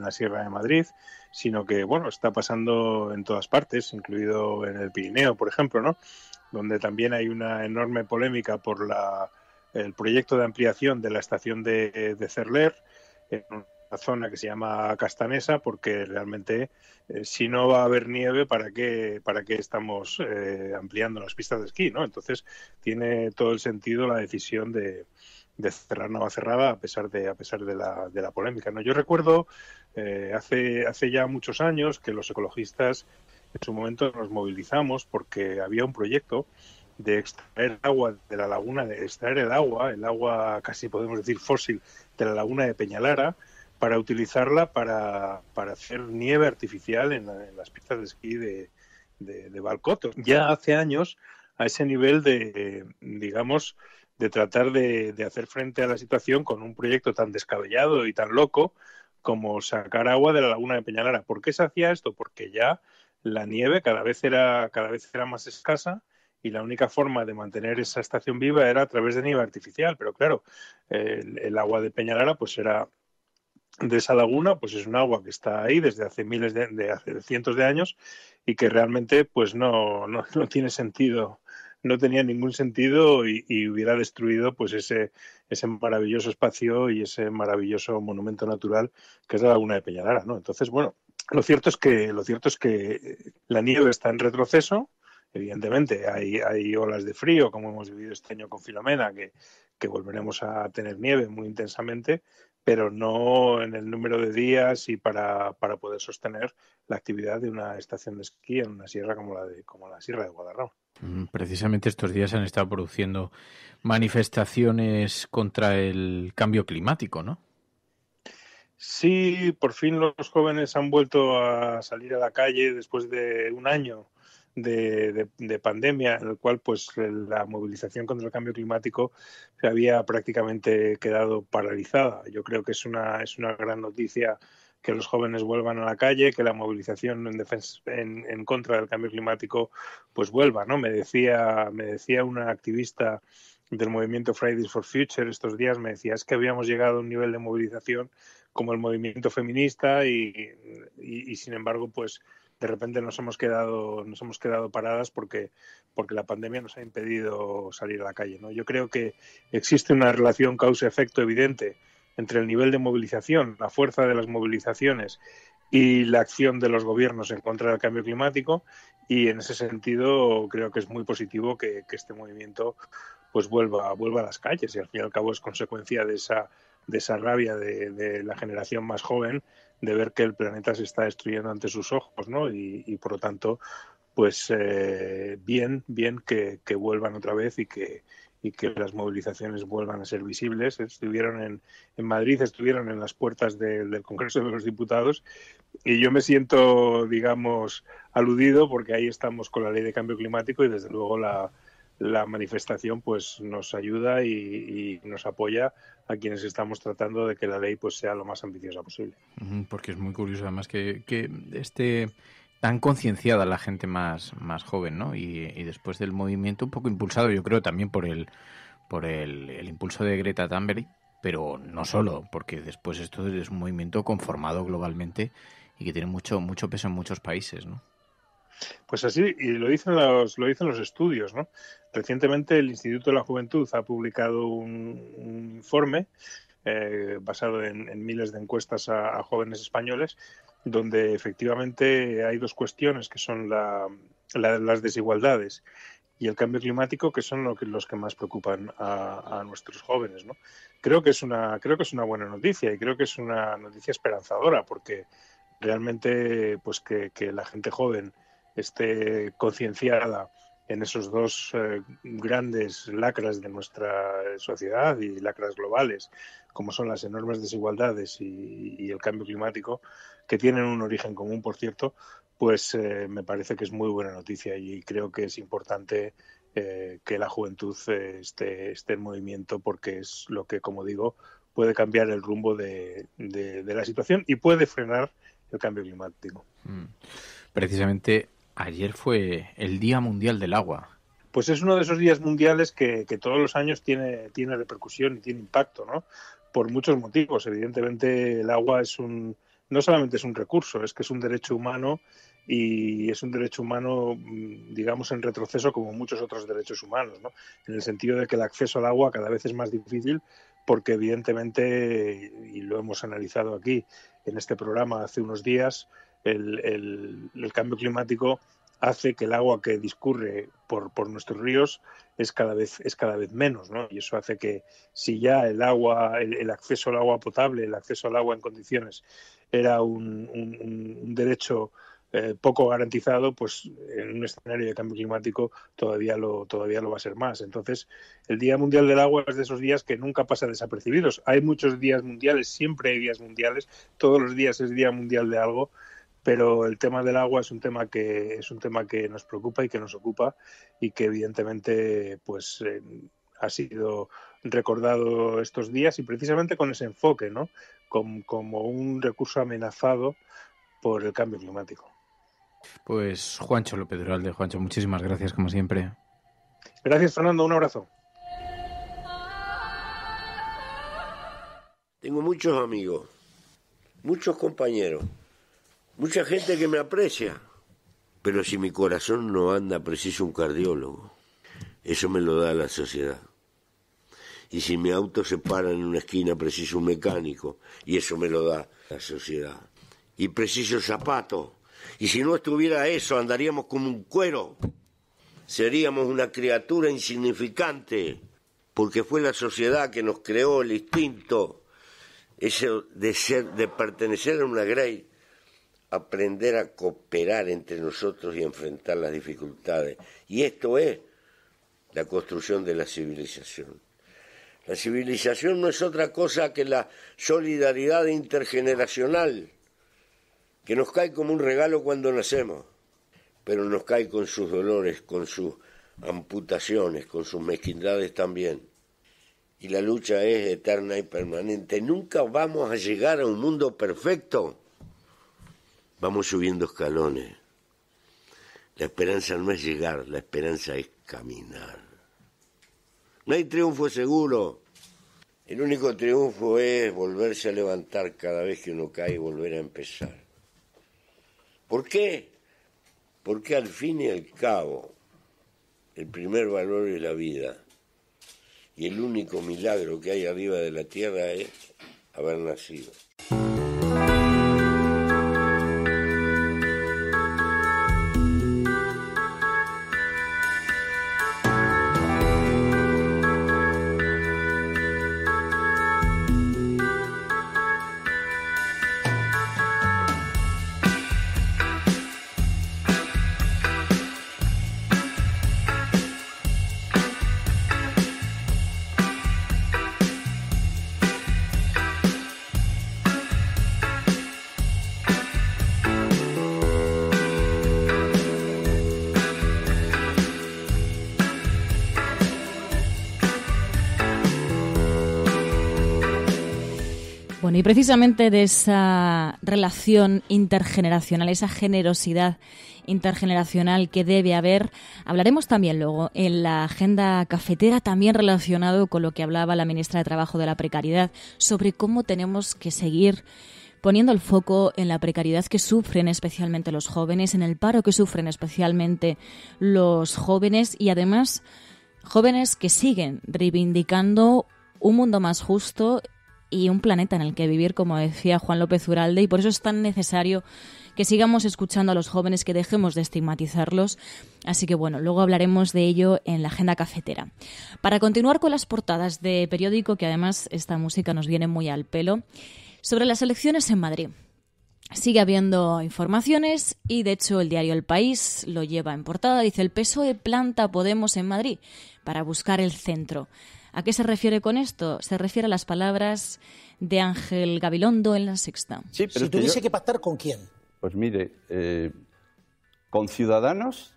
la Sierra de Madrid, sino que está pasando en todas partes, incluido en el Pirineo, por ejemplo, ¿no? Donde también hay una enorme polémica por el proyecto de ampliación de la estación de Cerler, en una zona que se llama Castanesa, porque realmente si no va a haber nieve, ¿para qué estamos ampliando las pistas de esquí, ¿no? Entonces tiene todo el sentido la decisión de cerrar Navacerrada a pesar de la polémica, ¿no? Yo recuerdo hace ya muchos años que los ecologistas en su momento nos movilizamos porque había un proyecto de extraer agua de la laguna, el agua casi podemos decir fósil de la laguna de Peñalara, para utilizarla para hacer nieve artificial en las pistas de esquí de Valcoto. Ya hace años, a ese nivel de tratar de hacer frente a la situación con un proyecto tan descabellado y tan loco como sacar agua de la laguna de Peñalara. ¿Por qué se hacía esto? Porque ya la nieve cada vez era más escasa y la única forma de mantener esa estación viva era a través de nieve artificial. Pero claro, el agua de Peñalara era de esa laguna, pues es un agua que está ahí desde hace hace cientos de años y que realmente no tiene sentido. No tenía ningún sentido y hubiera destruido pues ese maravilloso espacio y ese maravilloso monumento natural que es la laguna de Peñalara, ¿no? Entonces, lo cierto es que la nieve está en retroceso Evidentemente, hay olas de frío, como hemos vivido este año con Filomena, que volveremos a tener nieve muy intensamente, pero no en el número de días y para poder sostener la actividad de una estación de esquí en una sierra como la Sierra de Guadarrama. Precisamente estos días han estado produciendo manifestaciones contra el cambio climático, ¿no? Sí, por fin los jóvenes han vuelto a salir a la calle después de un año de pandemia, en el cual pues la movilización contra el cambio climático se había prácticamente quedado paralizada. Yo creo que es una gran noticia que los jóvenes vuelvan a la calle, que la movilización en contra del cambio climático pues vuelva, ¿no? Me decía una activista del movimiento Fridays for Future estos días, me decía, es que habíamos llegado a un nivel de movilización como el movimiento feminista y sin embargo pues de repente nos hemos quedado paradas porque la pandemia nos ha impedido salir a la calle, ¿no? Yo creo que existe una relación causa-efecto evidente entre el nivel de movilización, la fuerza de las movilizaciones y la acción de los gobiernos en contra del cambio climático, y en ese sentido creo que es muy positivo que este movimiento pues vuelva a las calles, y al fin y al cabo es consecuencia de esa rabia de la generación más joven de ver que el planeta se está destruyendo ante sus ojos, ¿no? Y por lo tanto, pues bien que vuelvan otra vez y que las movilizaciones vuelvan a ser visibles. Estuvieron en Madrid, estuvieron en las puertas del Congreso de los Diputados, y yo me siento, digamos, aludido porque ahí estamos con la ley de cambio climático y desde luego la manifestación pues nos ayuda y nos apoya a quienes estamos tratando de que la ley pues sea lo más ambiciosa posible. Porque es muy curioso además que esté tan concienciada la gente más joven, ¿no? Y después del movimiento un poco impulsado, yo creo, también por el impulso de Greta Thunberg, pero no solo, porque después esto es un movimiento conformado globalmente y que tiene mucho peso en muchos países, ¿no? Pues así, y lo dicen los estudios, ¿no? Recientemente el Instituto de la Juventud ha publicado un informe basado en miles de encuestas a jóvenes españoles, donde efectivamente hay dos cuestiones que son las desigualdades y el cambio climático, que son los que más preocupan a nuestros jóvenes, ¿no? Creo que es una buena noticia y creo que es una noticia esperanzadora, porque realmente pues que la gente joven esté concienciada en esos dos grandes lacras de nuestra sociedad y lacras globales, como son las enormes desigualdades y el cambio climático, que tienen un origen común, por cierto, pues me parece que es muy buena noticia, y creo que es importante que la juventud esté en movimiento, porque es lo que, como digo, puede cambiar el rumbo de la situación y puede frenar el cambio climático. Precisamente ayer fue el Día Mundial del Agua. Pues es uno de esos días mundiales que todos los años tiene repercusión y tiene impacto, ¿no? Por muchos motivos. Evidentemente el agua no solamente es un recurso, es que es un derecho humano, y es un derecho humano, digamos, en retroceso como muchos otros derechos humanos, ¿no? En el sentido de que el acceso al agua cada vez es más difícil, porque evidentemente, y lo hemos analizado aquí en este programa hace unos días, el cambio climático hace que el agua que discurre por nuestros ríos es cada vez menos, ¿no? Y eso hace que, si ya el acceso al agua potable, el acceso al agua en condiciones era un derecho poco garantizado, pues en un escenario de cambio climático todavía lo va a ser más. Entonces, el Día Mundial del Agua es de esos días que nunca pasa desapercibidos. Hay muchos días mundiales, siempre hay días mundiales, todos los días es Día Mundial de algo, pero el tema del agua es un tema que nos preocupa y que nos ocupa, y que evidentemente pues ha sido recordado estos días, y precisamente con ese enfoque, ¿no? Como un recurso amenazado por el cambio climático. Pues Juancho López Duralde. Juancho, muchísimas gracias, como siempre. Gracias, Fernando, un abrazo. Tengo muchos amigos, muchos compañeros, mucha gente que me aprecia, pero si mi corazón no anda, preciso un cardiólogo. Eso me lo da la sociedad. Y si mi auto se para en una esquina, preciso un mecánico, y eso me lo da la sociedad. Y preciso zapatos, y si no estuviera eso, andaríamos como un cuero. seríamos una criatura insignificante, porque fue la sociedad que nos creó el instinto, eso de pertenecer a una grey, aprender a cooperar entre nosotros y enfrentar las dificultades. Y esto es la construcción de la civilización. La civilización no es otra cosa que la solidaridad intergeneracional, que nos cae como un regalo cuando nacemos, pero nos cae con sus dolores, con sus amputaciones, con sus mezquindades también. Y la lucha es eterna y permanente. Nunca vamos a llegar a un mundo perfecto. Vamos subiendo escalones. La esperanza no es llegar, la esperanza es caminar. No hay triunfo seguro. El único triunfo es volverse a levantar cada vez que uno cae y volver a empezar. ¿Por qué? Porque al fin y al cabo, el primer valor es la vida. Y el único milagro que hay arriba de la tierra es haber nacido. Bueno, y precisamente de esa relación intergeneracional, esa generosidad intergeneracional que debe haber, hablaremos también luego en la agenda cafetera, también relacionado con lo que hablaba la ministra de Trabajo de la precariedad, sobre cómo tenemos que seguir poniendo el foco en la precariedad que sufren especialmente los jóvenes, en el paro que sufren especialmente los jóvenes y además jóvenes que siguen reivindicando un mundo más justo y un planeta en el que vivir, como decía Juan López Uralde, y por eso es tan necesario que sigamos escuchando a los jóvenes, que dejemos de estigmatizarlos. Así que bueno, luego hablaremos de ello en la agenda cafetera. Para continuar con las portadas de periódico, que además esta música nos viene muy al pelo, sobre las elecciones en Madrid. Sigue habiendo informaciones y de hecho el diario El País lo lleva en portada. Dice: el PSOE planta a Podemos en Madrid para buscar el centro. ¿A qué se refiere con esto? Se refiere a las palabras de Ángel Gabilondo en La Sexta. Sí, pero si tuviese que pactar, ¿con quién? Pues mire, con Ciudadanos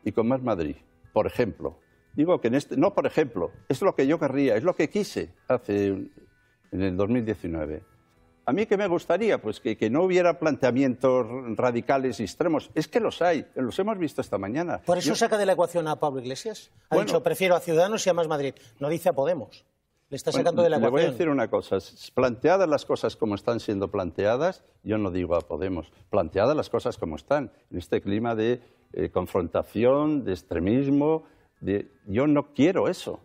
y con Más Madrid, por ejemplo. Digo que no, por ejemplo, es lo que yo querría, es lo que quise en el 2019. ¿A mí qué me gustaría? Pues que no hubiera planteamientos radicales y extremos. Es que los hay, los hemos visto esta mañana. ¿Por eso saca de la ecuación a Pablo Iglesias? Ha dicho, prefiero a Ciudadanos y a Más Madrid. No dice a Podemos. Le está sacando de la ecuación. Le voy a decir una cosa. Planteadas las cosas como están siendo planteadas, yo no digo a Podemos. Planteadas las cosas como están, en este clima de confrontación, de extremismo. Yo no quiero eso.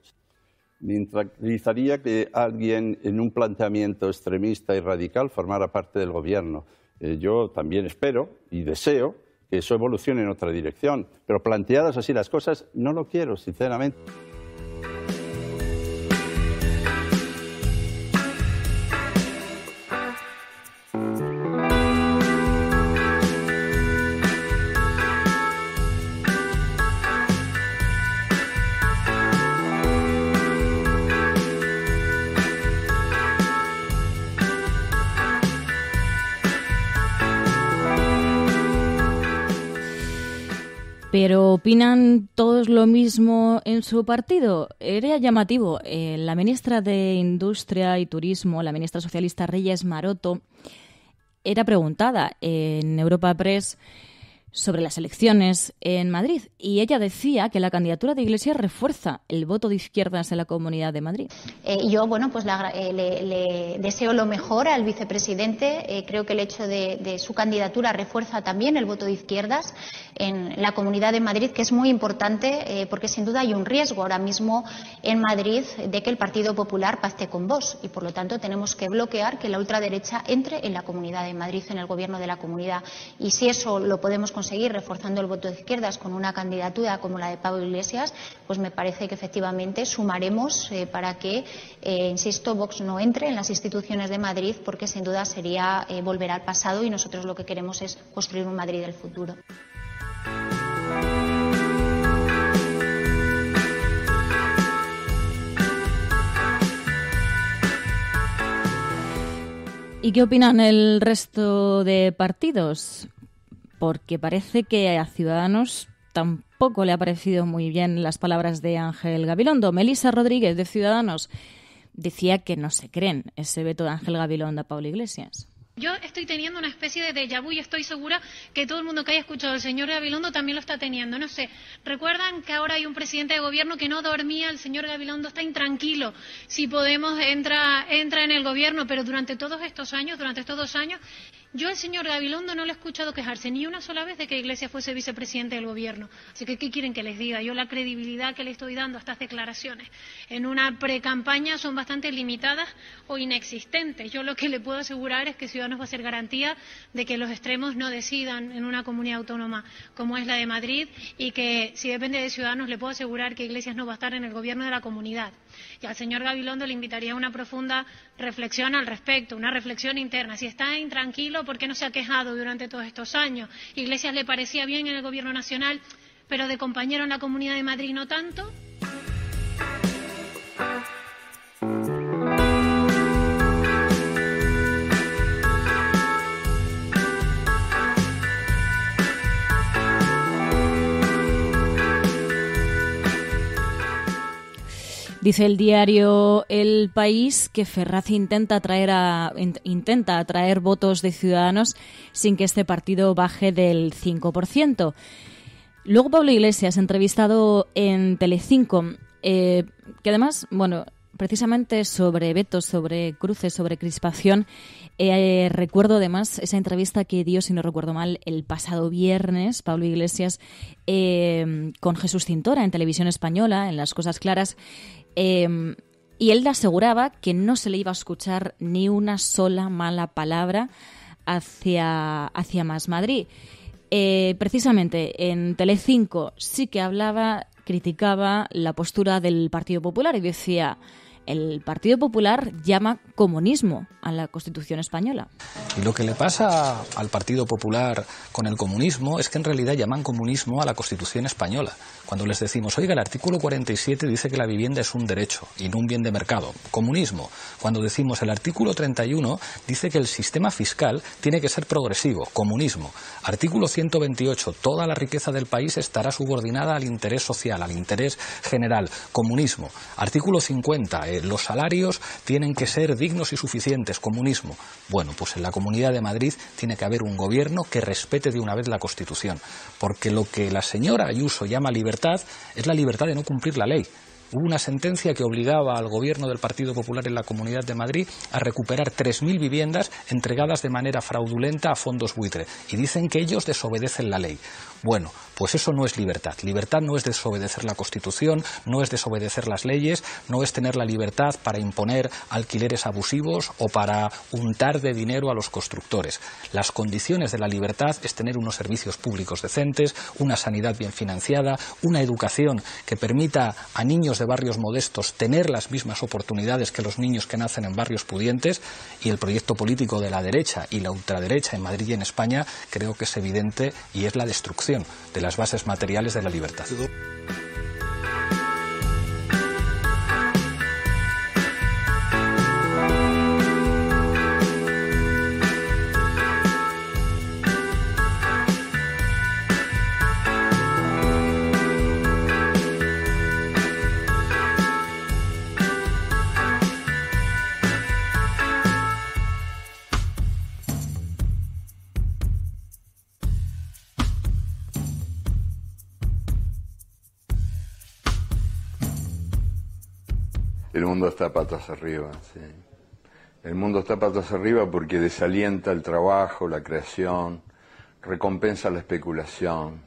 Ni tranquilizaría que alguien en un planteamiento extremista y radical formara parte del gobierno. Yo también espero y deseo que eso evolucione en otra dirección, pero planteadas así las cosas no lo quiero, sinceramente. ¿Pero opinan todos lo mismo en su partido? Era llamativo. La ministra de Industria y Turismo, la ministra socialista Reyes Maroto, era preguntada en Europa Press sobre las elecciones en Madrid y ella decía que la candidatura de Iglesias refuerza el voto de izquierdas en la Comunidad de Madrid. Yo, bueno, pues le deseo lo mejor al vicepresidente. Creo que el hecho de su candidatura refuerza también el voto de izquierdas en la Comunidad de Madrid, que es muy importante porque sin duda hay un riesgo ahora mismo en Madrid de que el Partido Popular pacte con Vox y por lo tanto tenemos que bloquear que la ultraderecha entre en la Comunidad de Madrid, en el gobierno de la Comunidad, y si eso lo podemos conseguir seguir reforzando el voto de izquierdas con una candidatura como la de Pablo Iglesias, pues me parece que efectivamente sumaremos para que, insisto, Vox no entre en las instituciones de Madrid, porque sin duda sería volver al pasado, y nosotros lo que queremos es construir un Madrid del futuro. ¿Y qué opinan el resto de partidos? Porque parece que a Ciudadanos tampoco le ha parecido muy bien las palabras de Ángel Gabilondo. Melissa Rodríguez, de Ciudadanos, decía que no se creen ese veto de Ángel Gabilondo a Pablo Iglesias. Yo estoy teniendo una especie de déjà vu y estoy segura que todo el mundo que haya escuchado al señor Gabilondo también lo está teniendo. No sé, ¿recuerdan que ahora hay un presidente de gobierno que no dormía? El señor Gabilondo está intranquilo. Si Podemos entra en el gobierno, pero durante todos estos años, durante estos 2 años, yo al señor Gabilondo no le he escuchado quejarse ni una sola vez de que Iglesias fuese vicepresidente del gobierno. Así que, ¿qué quieren que les diga? Yo la credibilidad que le estoy dando a estas declaraciones en una precampaña son bastante limitadas o inexistentes. Yo lo que le puedo asegurar es que Ciudadanos va a ser garantía de que los extremos no decidan en una comunidad autónoma como es la de Madrid, y que, si depende de Ciudadanos, le puedo asegurar que Iglesias no va a estar en el gobierno de la comunidad. Y al señor Gabilondo le invitaría a una profunda reflexión al respecto, una reflexión interna. Si está intranquilo, ¿por qué no se ha quejado durante todos estos años? Iglesias le parecía bien en el gobierno nacional, pero de compañero en la Comunidad de Madrid no tanto. Dice el diario El País que Ferraz intenta atraer votos de Ciudadanos sin que este partido baje del 5%. Luego Pablo Iglesias, entrevistado en Telecinco, que además, bueno, precisamente sobre vetos, sobre cruces, sobre crispación, recuerdo además esa entrevista que dio, si no recuerdo mal, el pasado viernes, Pablo Iglesias, con Jesús Cintora en Televisión Española, en Las Cosas Claras, y él le aseguraba que no se le iba a escuchar ni una sola mala palabra hacia Más Madrid. Precisamente en Telecinco sí que criticaba la postura del Partido Popular y decía: el Partido Popular llama comunismo a la Constitución española. Y lo que le pasa al Partido Popular con el comunismo es que en realidad llaman comunismo a la Constitución española. Cuando les decimos, oiga, el artículo 47 dice que la vivienda es un derecho y no un bien de mercado. Comunismo. Cuando decimos el artículo 31 dice que el sistema fiscal tiene que ser progresivo. Comunismo. Artículo 128. Toda la riqueza del país estará subordinada al interés social, al interés general. Comunismo. Artículo 50. Los salarios tienen que ser dignos y suficientes. Comunismo. Bueno, pues en la Comunidad de Madrid tiene que haber un gobierno que respete de una vez la Constitución. Porque lo que la señora Ayuso llama libertad es la libertad de no cumplir la ley. Hubo una sentencia que obligaba al gobierno del Partido Popular en la Comunidad de Madrid a recuperar 3.000 viviendas entregadas de manera fraudulenta a fondos buitre. Y dicen que ellos desobedecen la ley. Bueno, pues eso no es libertad. Libertad no es desobedecer la Constitución, no es desobedecer las leyes, no es tener la libertad para imponer alquileres abusivos o para untar de dinero a los constructores. Las condiciones de la libertad es tener unos servicios públicos decentes, una sanidad bien financiada, una educación que permita a niños de barrios modestos tener las mismas oportunidades que los niños que nacen en barrios pudientes, y el proyecto político de la derecha y la ultraderecha en Madrid y en España creo que es evidente y es la destrucción de las bases materiales de la libertad. El mundo está patas arriba, sí. El mundo está patas arriba porque desalienta el trabajo, la creación, recompensa la especulación,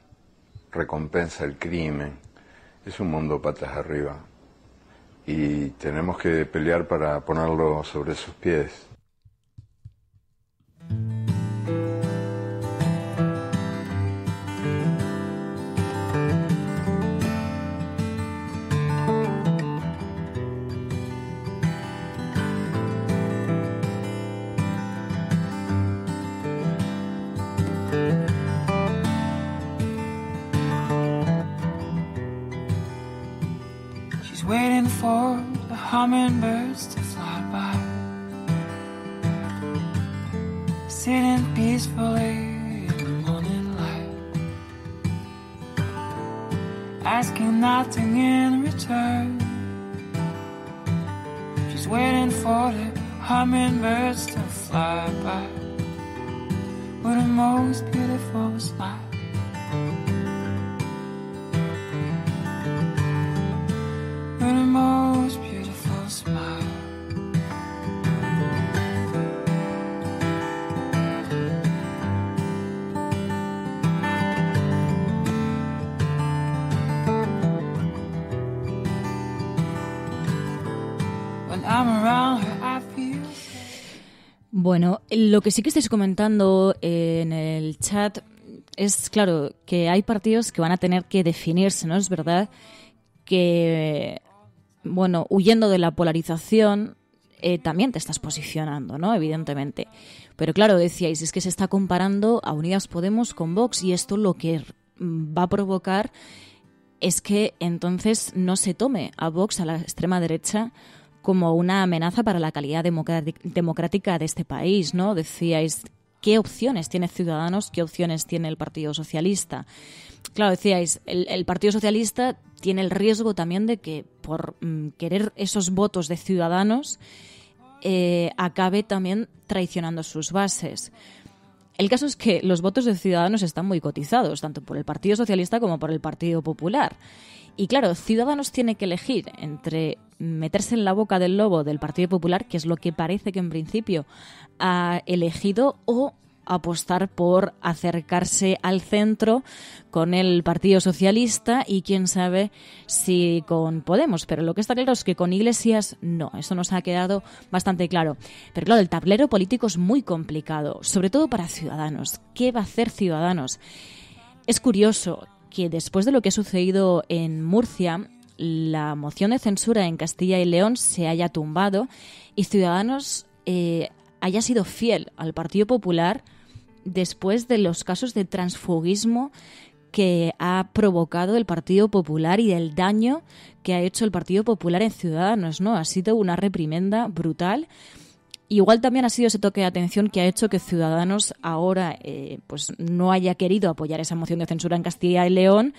recompensa el crimen. Es un mundo patas arriba. Y tenemos que pelear para ponerlo sobre sus pies. waiting for the hummingbirds to fly by, sitting peacefully in the morning light, asking nothing in return. She's waiting for the hummingbirds to fly by with the most beautiful smile. With the most beautiful smile. When I'm around her, I feel. Bueno, lo que sí que estáis comentando en el chat es, claro, que hay partidos que van a tener que definirse, ¿no? Es verdad que, bueno, huyendo de la polarización, también te estás posicionando, ¿no? Evidentemente. Pero claro, decíais, es que se está comparando a Unidas Podemos con Vox y esto lo que va a provocar es que entonces no se tome a Vox, a la extrema derecha, como una amenaza para la calidad democrática de este país, ¿no? Decíais, ¿qué opciones tiene Ciudadanos? ¿Qué opciones tiene el Partido Socialista? Claro, decíais, el Partido Socialista tiene el riesgo también de que por querer esos votos de Ciudadanos acabe también traicionando sus bases. El caso es que los votos de Ciudadanos están muy cotizados, tanto por el Partido Socialista como por el Partido Popular. Y claro, Ciudadanos tiene que elegir entre meterse en la boca del lobo del Partido Popular, que es lo que parece que en principio ha elegido, o apostar por acercarse al centro con el Partido Socialista y quién sabe si con Podemos. Pero lo que está claro es que con Iglesias no, eso nos ha quedado bastante claro. Pero claro, el tablero político es muy complicado, sobre todo para Ciudadanos. ¿Qué va a hacer Ciudadanos? Es curioso que después de lo que ha sucedido en Murcia, la moción de censura en Castilla y León se haya tumbado y Ciudadanos haya sido fiel al Partido Popular después de los casos de transfugismo que ha provocado el Partido Popular y del daño que ha hecho el Partido Popular en Ciudadanos, ¿no? Ha sido una reprimenda brutal. Igual también ha sido ese toque de atención que ha hecho que Ciudadanos ahora pues no haya querido apoyar esa moción de censura en Castilla y León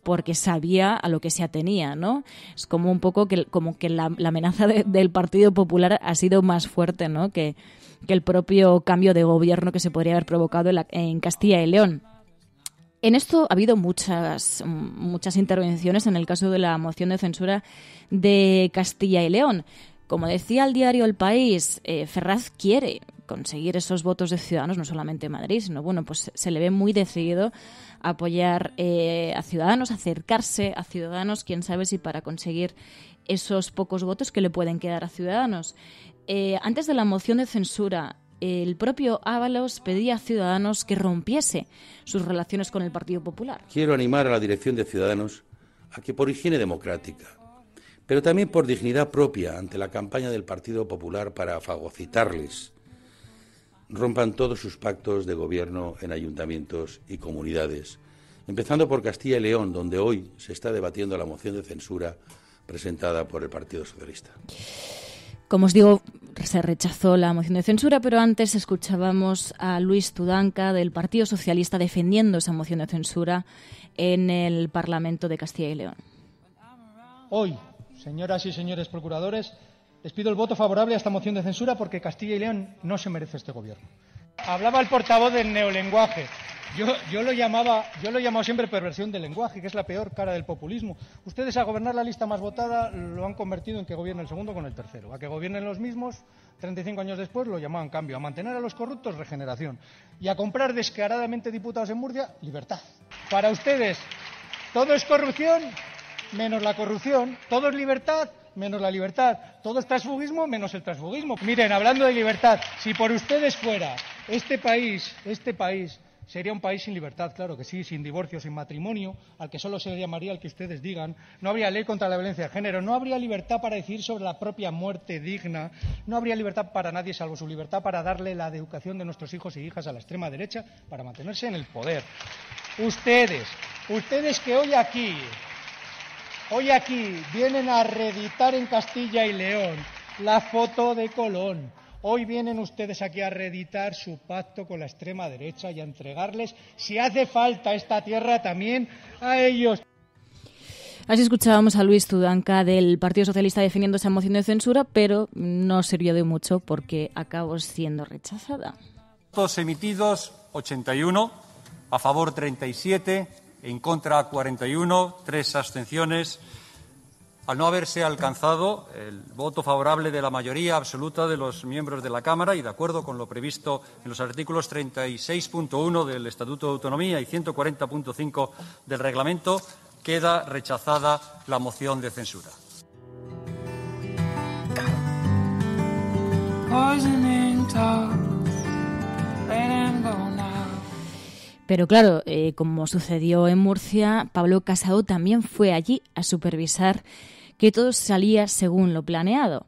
porque sabía a lo que se atenía, ¿no? Es como un poco que la amenaza del Partido Popular ha sido más fuerte, ¿no? que el propio cambio de gobierno que se podría haber provocado en Castilla y León. En esto ha habido muchas intervenciones en el caso de la moción de censura de Castilla y León. Como decía el diario El País, Ferraz quiere conseguir esos votos de Ciudadanos, no solamente en Madrid, sino bueno, pues se le ve muy decidido a apoyar a Ciudadanos, acercarse a Ciudadanos, quién sabe si para conseguir esos pocos votos que le pueden quedar a Ciudadanos. Antes de la moción de censura, el propio Ábalos pedía a Ciudadanos que rompiese sus relaciones con el Partido Popular. Quiero animar a la dirección de Ciudadanos a que por higiene democrática, pero también por dignidad propia ante la campaña del Partido Popular para fagocitarles, rompan todos sus pactos de gobierno en ayuntamientos y comunidades, empezando por Castilla y León, donde hoy se está debatiendo la moción de censura presentada por el Partido Socialista. Como os digo, se rechazó la moción de censura, pero antes escuchábamos a Luis Tudanca del Partido Socialista defendiendo esa moción de censura en el Parlamento de Castilla y León. Hoy, señoras y señores procuradores, les pido el voto favorable a esta moción de censura porque Castilla y León no se merece este gobierno. Hablaba el portavoz del neolenguaje. Yo lo llamaba siempre perversión del lenguaje, que es la peor cara del populismo. Ustedes a gobernar la lista más votada lo han convertido en que gobierne el segundo con el tercero. A que gobiernen los mismos, 35 años después lo llamaban cambio. A mantener a los corruptos, regeneración. Y a comprar descaradamente diputados en Murcia, libertad. Para ustedes, todo es corrupción menos la corrupción. Todo es libertad menos la libertad. Todo es transfugismo menos el transfugismo. Miren, hablando de libertad, si por ustedes fuera este país sería un país sin libertad, claro que sí, sin divorcio, sin matrimonio, al que solo se le llamaría el que ustedes digan. No habría ley contra la violencia de género, no habría libertad para decidir sobre la propia muerte digna, no habría libertad para nadie salvo su libertad para darle la educación de nuestros hijos y hijas a la extrema derecha para mantenerse en el poder. Ustedes que hoy aquí Hoy aquí vienen a reeditar en Castilla y León la foto de Colón. Hoy vienen ustedes aquí a reeditar su pacto con la extrema derecha y a entregarles, si hace falta, esta tierra también a ellos. Así escuchábamos a Luis Tudanca del Partido Socialista defendiendo esa moción de censura, pero no sirvió de mucho porque acabó siendo rechazada. Votos emitidos 81, a favor 37, en contra 41, 3 abstenciones. Al no haberse alcanzado el voto favorable de la mayoría absoluta de los miembros de la Cámara y de acuerdo con lo previsto en los artículos 36.1 del Estatuto de Autonomía y 140.5 del Reglamento, queda rechazada la moción de censura. Pero claro, como sucedió en Murcia, Pablo Casado también fue allí a supervisar que todo salía según lo planeado.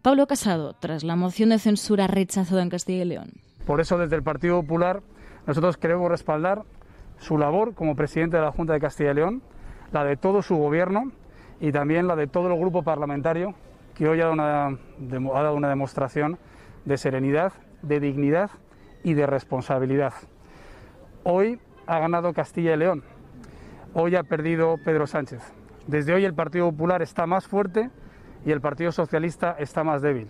Pablo Casado, tras la moción de censura rechazada en Castilla y León. Por eso, desde el Partido Popular, nosotros queremos respaldar su labor como presidente de la Junta de Castilla y León, la de todo su gobierno y también la de todo el grupo parlamentario que hoy ha dado una demostración de serenidad, de dignidad y de responsabilidad. Hoy ha ganado Castilla y León, hoy ha perdido Pedro Sánchez. Desde hoy el Partido Popular está más fuerte y el Partido Socialista está más débil.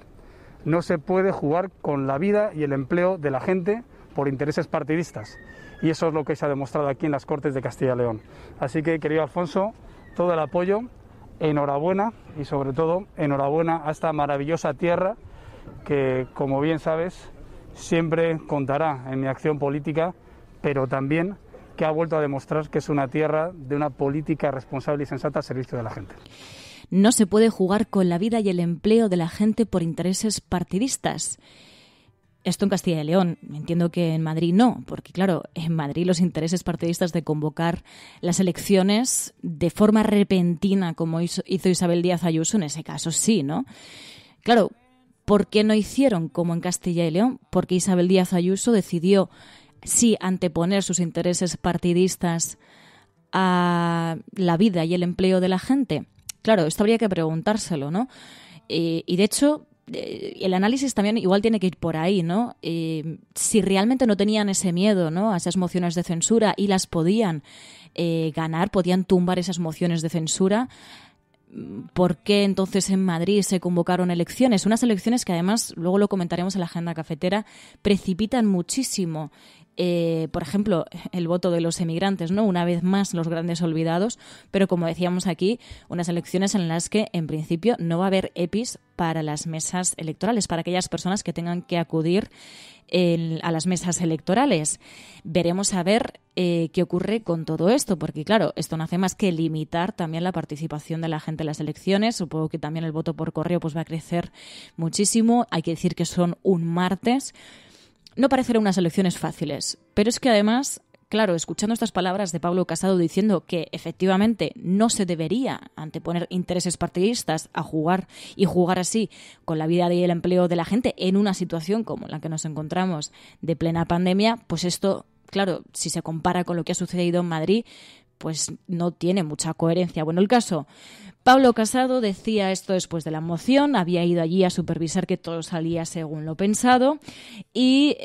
No se puede jugar con la vida y el empleo de la gente por intereses partidistas. Y eso es lo que se ha demostrado aquí en las Cortes de Castilla y León. Así que, querido Alfonso, todo el apoyo, enhorabuena y sobre todo enhorabuena a esta maravillosa tierra que, como bien sabes, siempre contará en mi acción política, pero también que ha vuelto a demostrar que es una tierra de una política responsable y sensata al servicio de la gente. No se puede jugar con la vida y el empleo de la gente por intereses partidistas. Esto en Castilla y León. Entiendo que en Madrid no, porque claro, en Madrid los intereses partidistas de convocar las elecciones de forma repentina, como hizo Isabel Díaz Ayuso, en ese caso sí, ¿no? Claro, ¿por qué no hicieron como en Castilla y León? Porque Isabel Díaz Ayuso decidió sí anteponer sus intereses partidistas a la vida y el empleo de la gente. Claro, esto habría que preguntárselo, ¿no? Y de hecho, el análisis también igual tiene que ir por ahí, ¿no? Si realmente no tenían ese miedo, ¿no?, a esas mociones de censura y las podían ganar, podían tumbar esas mociones de censura, ¿por qué entonces en Madrid se convocaron elecciones? Unas elecciones que además, luego lo comentaremos en la agenda cafetera, precipitan muchísimo. Por ejemplo, el voto de los emigrantes, ¿no? Una vez más los grandes olvidados, pero como decíamos aquí, unas elecciones en las que en principio no va a haber EPIs para las mesas electorales, para aquellas personas que tengan que acudir a las mesas electorales. Veremos a ver qué ocurre con todo esto, porque claro, esto no hace más que limitar también la participación de la gente en las elecciones. Supongo que también el voto por correo pues va a crecer muchísimo. Hay que decir que son un martes. No parecerán unas elecciones fáciles, pero es que además, claro, escuchando estas palabras de Pablo Casado diciendo que efectivamente no se debería anteponer intereses partidistas a jugar y jugar así con la vida y el empleo de la gente en una situación como la que nos encontramos de plena pandemia, pues esto, claro, si se compara con lo que ha sucedido en Madrid, pues no tiene mucha coherencia. Bueno, el caso, Pablo Casado decía esto después de la moción, había ido allí a supervisar que todo salía según lo pensado y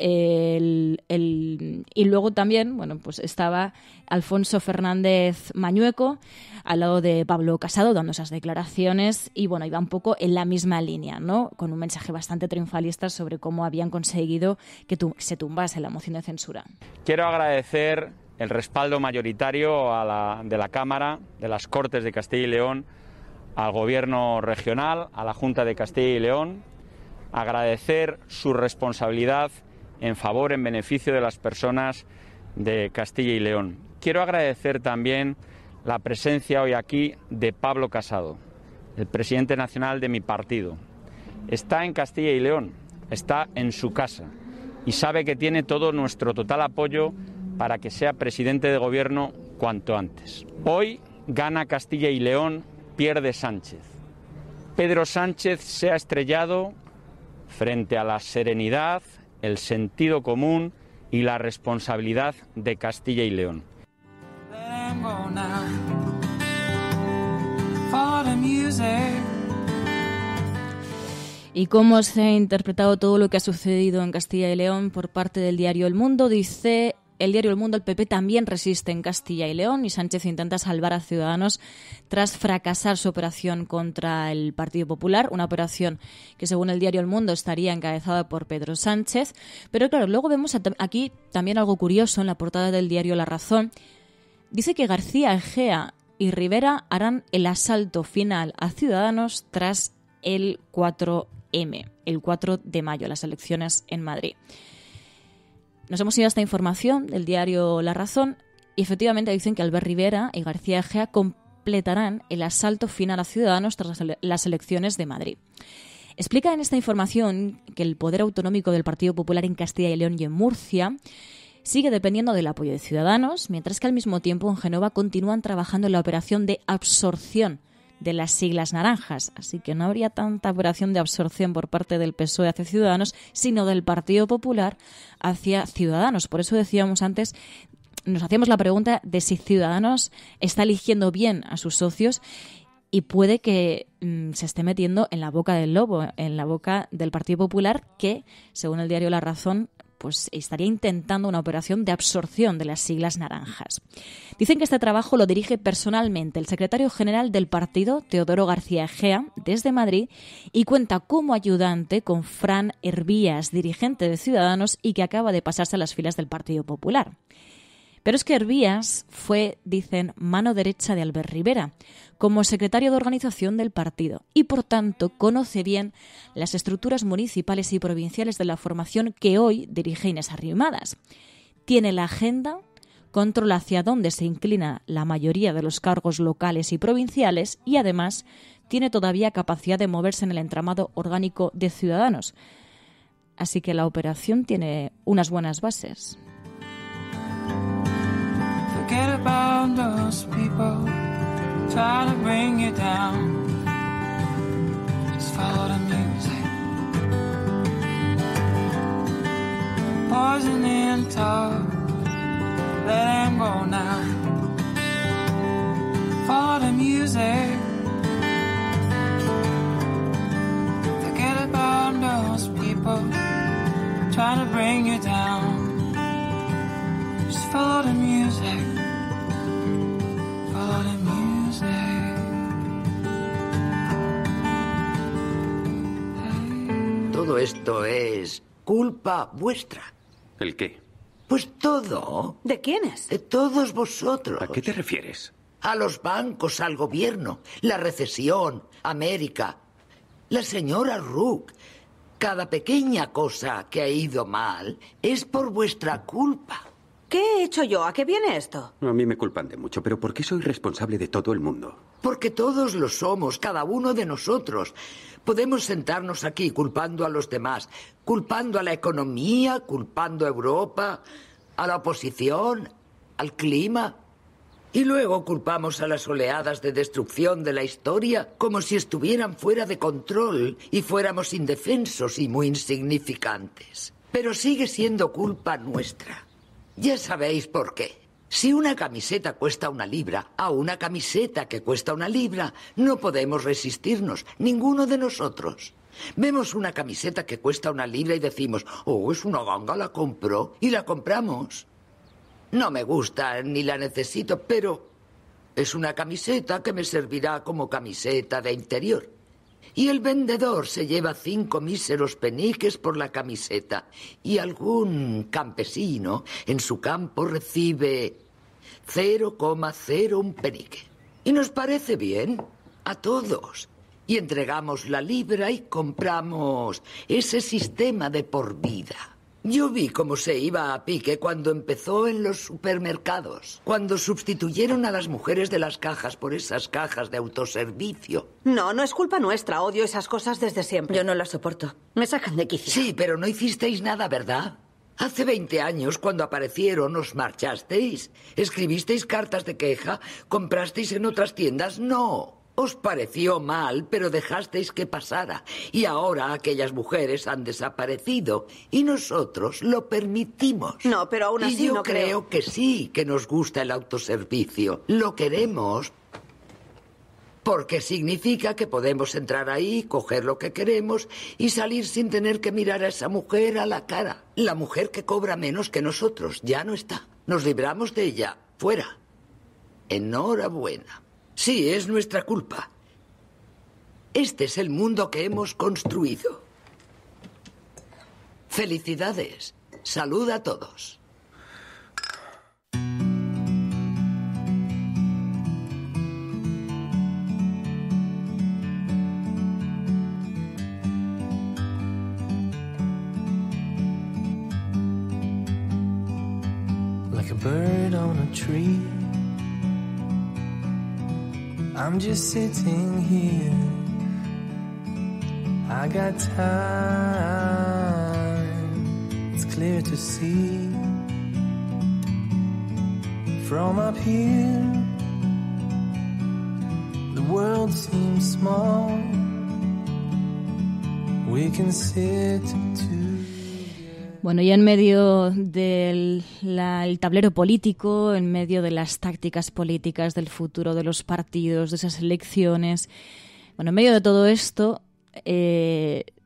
luego también, bueno, pues estaba Alfonso Fernández Mañueco al lado de Pablo Casado dando esas declaraciones y bueno, iba un poco en la misma línea, ¿no?, con un mensaje bastante triunfalista sobre cómo habían conseguido que se tumbase la moción de censura. Quiero agradecer el respaldo mayoritario de la Cámara, de las Cortes de Castilla y León, al Gobierno regional, a la Junta de Castilla y León, agradecer su responsabilidad en favor, en beneficio de las personas de Castilla y León. Quiero agradecer también la presencia hoy aquí de Pablo Casado, el presidente nacional de mi partido. Está en Castilla y León, está en su casa y sabe que tiene todo nuestro total apoyo para que sea presidente de gobierno cuanto antes. Hoy gana Castilla y León, pierde Sánchez. Pedro Sánchez se ha estrellado frente a la serenidad, el sentido común y la responsabilidad de Castilla y León. ¿Y cómo se ha interpretado todo lo que ha sucedido en Castilla y León por parte del diario El Mundo? Dice el diario El Mundo: el PP también resiste en Castilla y León y Sánchez intenta salvar a Ciudadanos tras fracasar su operación contra el Partido Popular, una operación que según el diario El Mundo estaría encabezada por Pedro Sánchez. Pero claro, luego vemos aquí también algo curioso en la portada del diario La Razón. Dice que García Egea y Rivera harán el asalto final a Ciudadanos tras el 4M, el 4 de mayo, las elecciones en Madrid. Nos hemos ido a esta información del diario La Razón y efectivamente dicen que Albert Rivera y García Egea completarán el asalto final a Ciudadanos tras las elecciones de Madrid. Explica en esta información que el poder autonómico del Partido Popular en Castilla y León y en Murcia sigue dependiendo del apoyo de Ciudadanos, mientras que al mismo tiempo en Génova continúan trabajando en la operación de absorción de las siglas naranjas. Así que no habría tanta operación de absorción por parte del PSOE hacia Ciudadanos, sino del Partido Popular hacia Ciudadanos. Por eso decíamos antes, nos hacíamos la pregunta de si Ciudadanos está eligiendo bien a sus socios y puede que se esté metiendo en la boca del lobo, en la boca del Partido Popular, que, según el diario La Razón, pues estaría intentando una operación de absorción de las siglas naranjas. Dicen que este trabajo lo dirige personalmente el secretario general del partido, Teodoro García Egea, desde Madrid, y cuenta como ayudante con Fran Hervías, dirigente de Ciudadanos y que acaba de pasarse a las filas del Partido Popular. Pero es que Hervías fue, dicen, mano derecha de Albert Rivera, como secretario de organización del partido, y por tanto conoce bien las estructuras municipales y provinciales de la formación que hoy dirige Inés Arrimadas. Tiene la agenda, controla hacia dónde se inclina la mayoría de los cargos locales y provinciales y además tiene todavía capacidad de moverse en el entramado orgánico de Ciudadanos. Así que la operación tiene unas buenas bases. Forget about those people trying to bring you down. Just follow the music. Poison in talk, let them go now. Follow the music. Forget about those people trying to bring you down. Just follow the music. Follow the music. Todo esto es culpa vuestra. ¿El qué? Pues todo. ¿De quiénes? De todos vosotros. ¿A qué te refieres? A los bancos, al gobierno, la recesión, América, la señora Rook. Cada pequeña cosa que ha ido mal es por vuestra culpa. ¿Qué he hecho yo? ¿A qué viene esto? A mí me culpan de mucho, pero ¿por qué soy responsable de todo el mundo? Porque todos lo somos, cada uno de nosotros. Podemos sentarnos aquí culpando a los demás, culpando a la economía, culpando a Europa, a la oposición, al clima. Y luego culpamos a las oleadas de destrucción de la historia como si estuvieran fuera de control y fuéramos indefensos y muy insignificantes. Pero sigue siendo culpa nuestra. Ya sabéis por qué. Si una camiseta cuesta 1 libra, a una camiseta que cuesta 1 libra, no podemos resistirnos, ninguno de nosotros. Vemos una camiseta que cuesta 1 libra y decimos, oh, es una ganga, la compro, y la compramos. No me gusta ni la necesito, pero es una camiseta que me servirá como camiseta de interior. Y el vendedor se lleva 5 míseros peniques por la camiseta. Y algún campesino en su campo recibe 0,01 penique. Y nos parece bien a todos. Y entregamos la libra y compramos ese sistema de por vida. Yo vi cómo se iba a pique cuando empezó en los supermercados, cuando sustituyeron a las mujeres de las cajas por esas cajas de autoservicio. No, no es culpa nuestra, odio esas cosas desde siempre. Yo no las soporto, me sacan de quicio. Sí, pero no hicisteis nada, ¿verdad? Hace 20 años, cuando aparecieron, os marchasteis, escribisteis cartas de queja, comprasteis en otras tiendas, no. Os pareció mal, pero dejasteis que pasara. Y ahora aquellas mujeres han desaparecido. Y nosotros lo permitimos. No, pero aún así y yo no creo que sí, que nos gusta el autoservicio. Lo queremos Porque significa que podemos entrar ahí, coger lo que queremos y salir sin tener que mirar a esa mujer a la cara. La mujer que cobra menos que nosotros ya no está. Nos libramos de ella. Fuera. Enhorabuena. Sí, es nuestra culpa. Este es el mundo que hemos construido. Felicidades. Salud a todos. Like a bird on a tree, I'm just sitting here. I got time, it's clear to see. From up here, the world seems small. We can sit Bueno, y en medio del tablero político, en medio de las tácticas políticas, del futuro de los partidos, de esas elecciones, bueno, en medio de todo esto,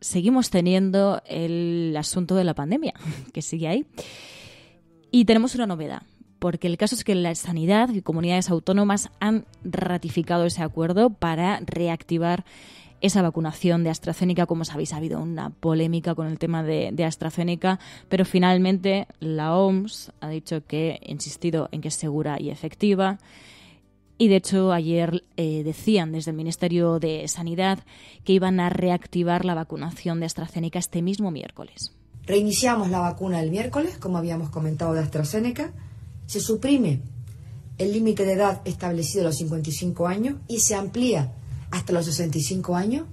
seguimos teniendo el asunto de la pandemia, que sigue ahí. Y tenemos una novedad, porque el caso es que la sanidad y comunidades autónomas han ratificado ese acuerdo para reactivar esa vacunación de AstraZeneca. Como sabéis, ha habido una polémica con el tema de AstraZeneca, pero finalmente la OMS ha dicho que, ha insistido en que es segura y efectiva. Y de hecho ayer decían desde el Ministerio de Sanidad que iban a reactivar la vacunación de AstraZeneca este mismo miércoles. Reiniciamos la vacuna el miércoles, como habíamos comentado, de AstraZeneca. Se suprime el límite de edad establecido a los 55 años y se amplía hasta los 65 años.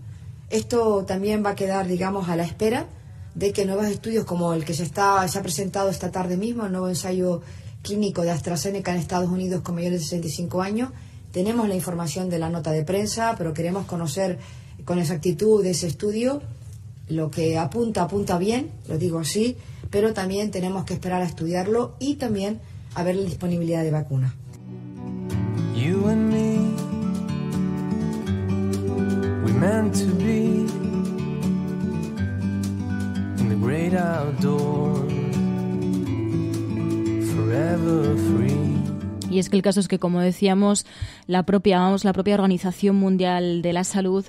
Esto también va a quedar, digamos, a la espera de que nuevos estudios como el que se ha presentado esta tarde mismo, el nuevo ensayo clínico de AstraZeneca en Estados Unidos con mayores de 65 años. Tenemos la información de la nota de prensa, pero queremos conocer con exactitud de ese estudio. Lo que apunta bien, lo digo así, pero también tenemos que esperar a estudiarlo y también a ver la disponibilidad de vacuna. You and me, we meant to be in the great outdoors, forever free. Y es que el caso es que, como decíamos, la propia Organización Mundial de la Salud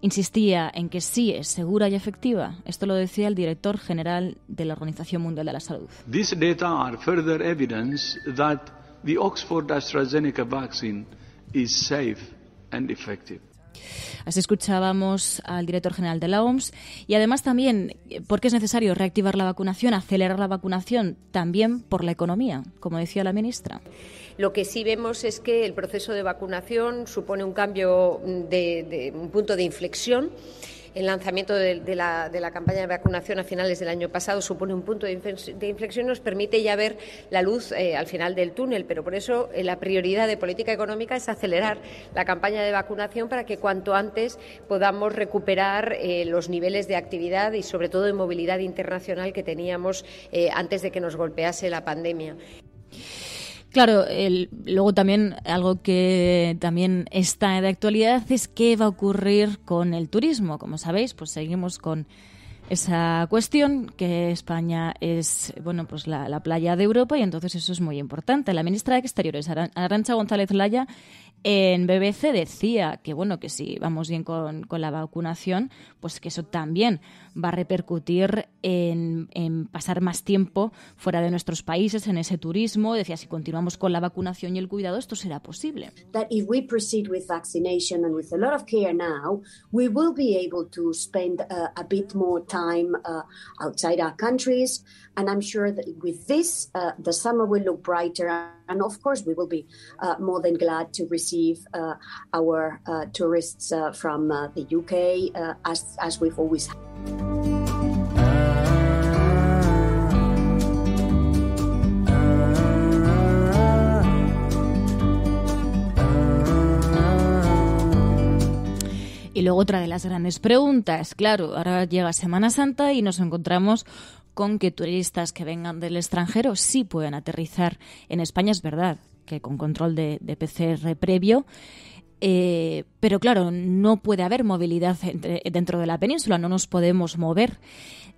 insistía en que sí es segura y efectiva. Esto lo decía el director general de la Organización Mundial de la Salud. These data are further evidence that the Oxford AstraZeneca vaccine is safe and effective. Así escuchábamos al director general de la OMS y además también porque es necesario reactivar la vacunación, acelerar la vacunación, también por la economía, como decía la ministra. Lo que sí vemos es que el proceso de vacunación supone un cambio de un punto de inflexión. El lanzamiento de la campaña de vacunación a finales del año pasado supone un punto de inflexión, nos permite ya ver la luz al final del túnel, pero por eso la prioridad de política económica es acelerar la campaña de vacunación para que cuanto antes podamos recuperar los niveles de actividad y sobre todo de movilidad internacional que teníamos antes de que nos golpease la pandemia. Claro, luego también algo que también está de actualidad es qué va a ocurrir con el turismo. Como sabéis, pues seguimos con esa cuestión, que España es, bueno, pues la playa de Europa y entonces eso es muy importante. La ministra de Exteriores, Arantxa González Laya, en BBC decía que, bueno, que si vamos bien con la vacunación, pues que eso también va a repercutir en pasar más tiempo fuera de nuestros países, en ese turismo. Decía, si continuamos con la vacunación y el cuidado, esto será posible. That if we proceed with vaccination and with a lot of care now, we will be able to spend a bit more time outside our countries. And I'm sure that with this, the summer will look brighter. And of course, we will be more than glad to receive our tourists from the UK, as we've always had. Y luego otra de las grandes preguntas, claro, ahora llega Semana Santa y nos encontramos con que turistas que vengan del extranjero sí pueden aterrizar en España. Es verdad que con control de PCR previo, Pero claro, no puede haber movilidad dentro de la península, no nos podemos mover.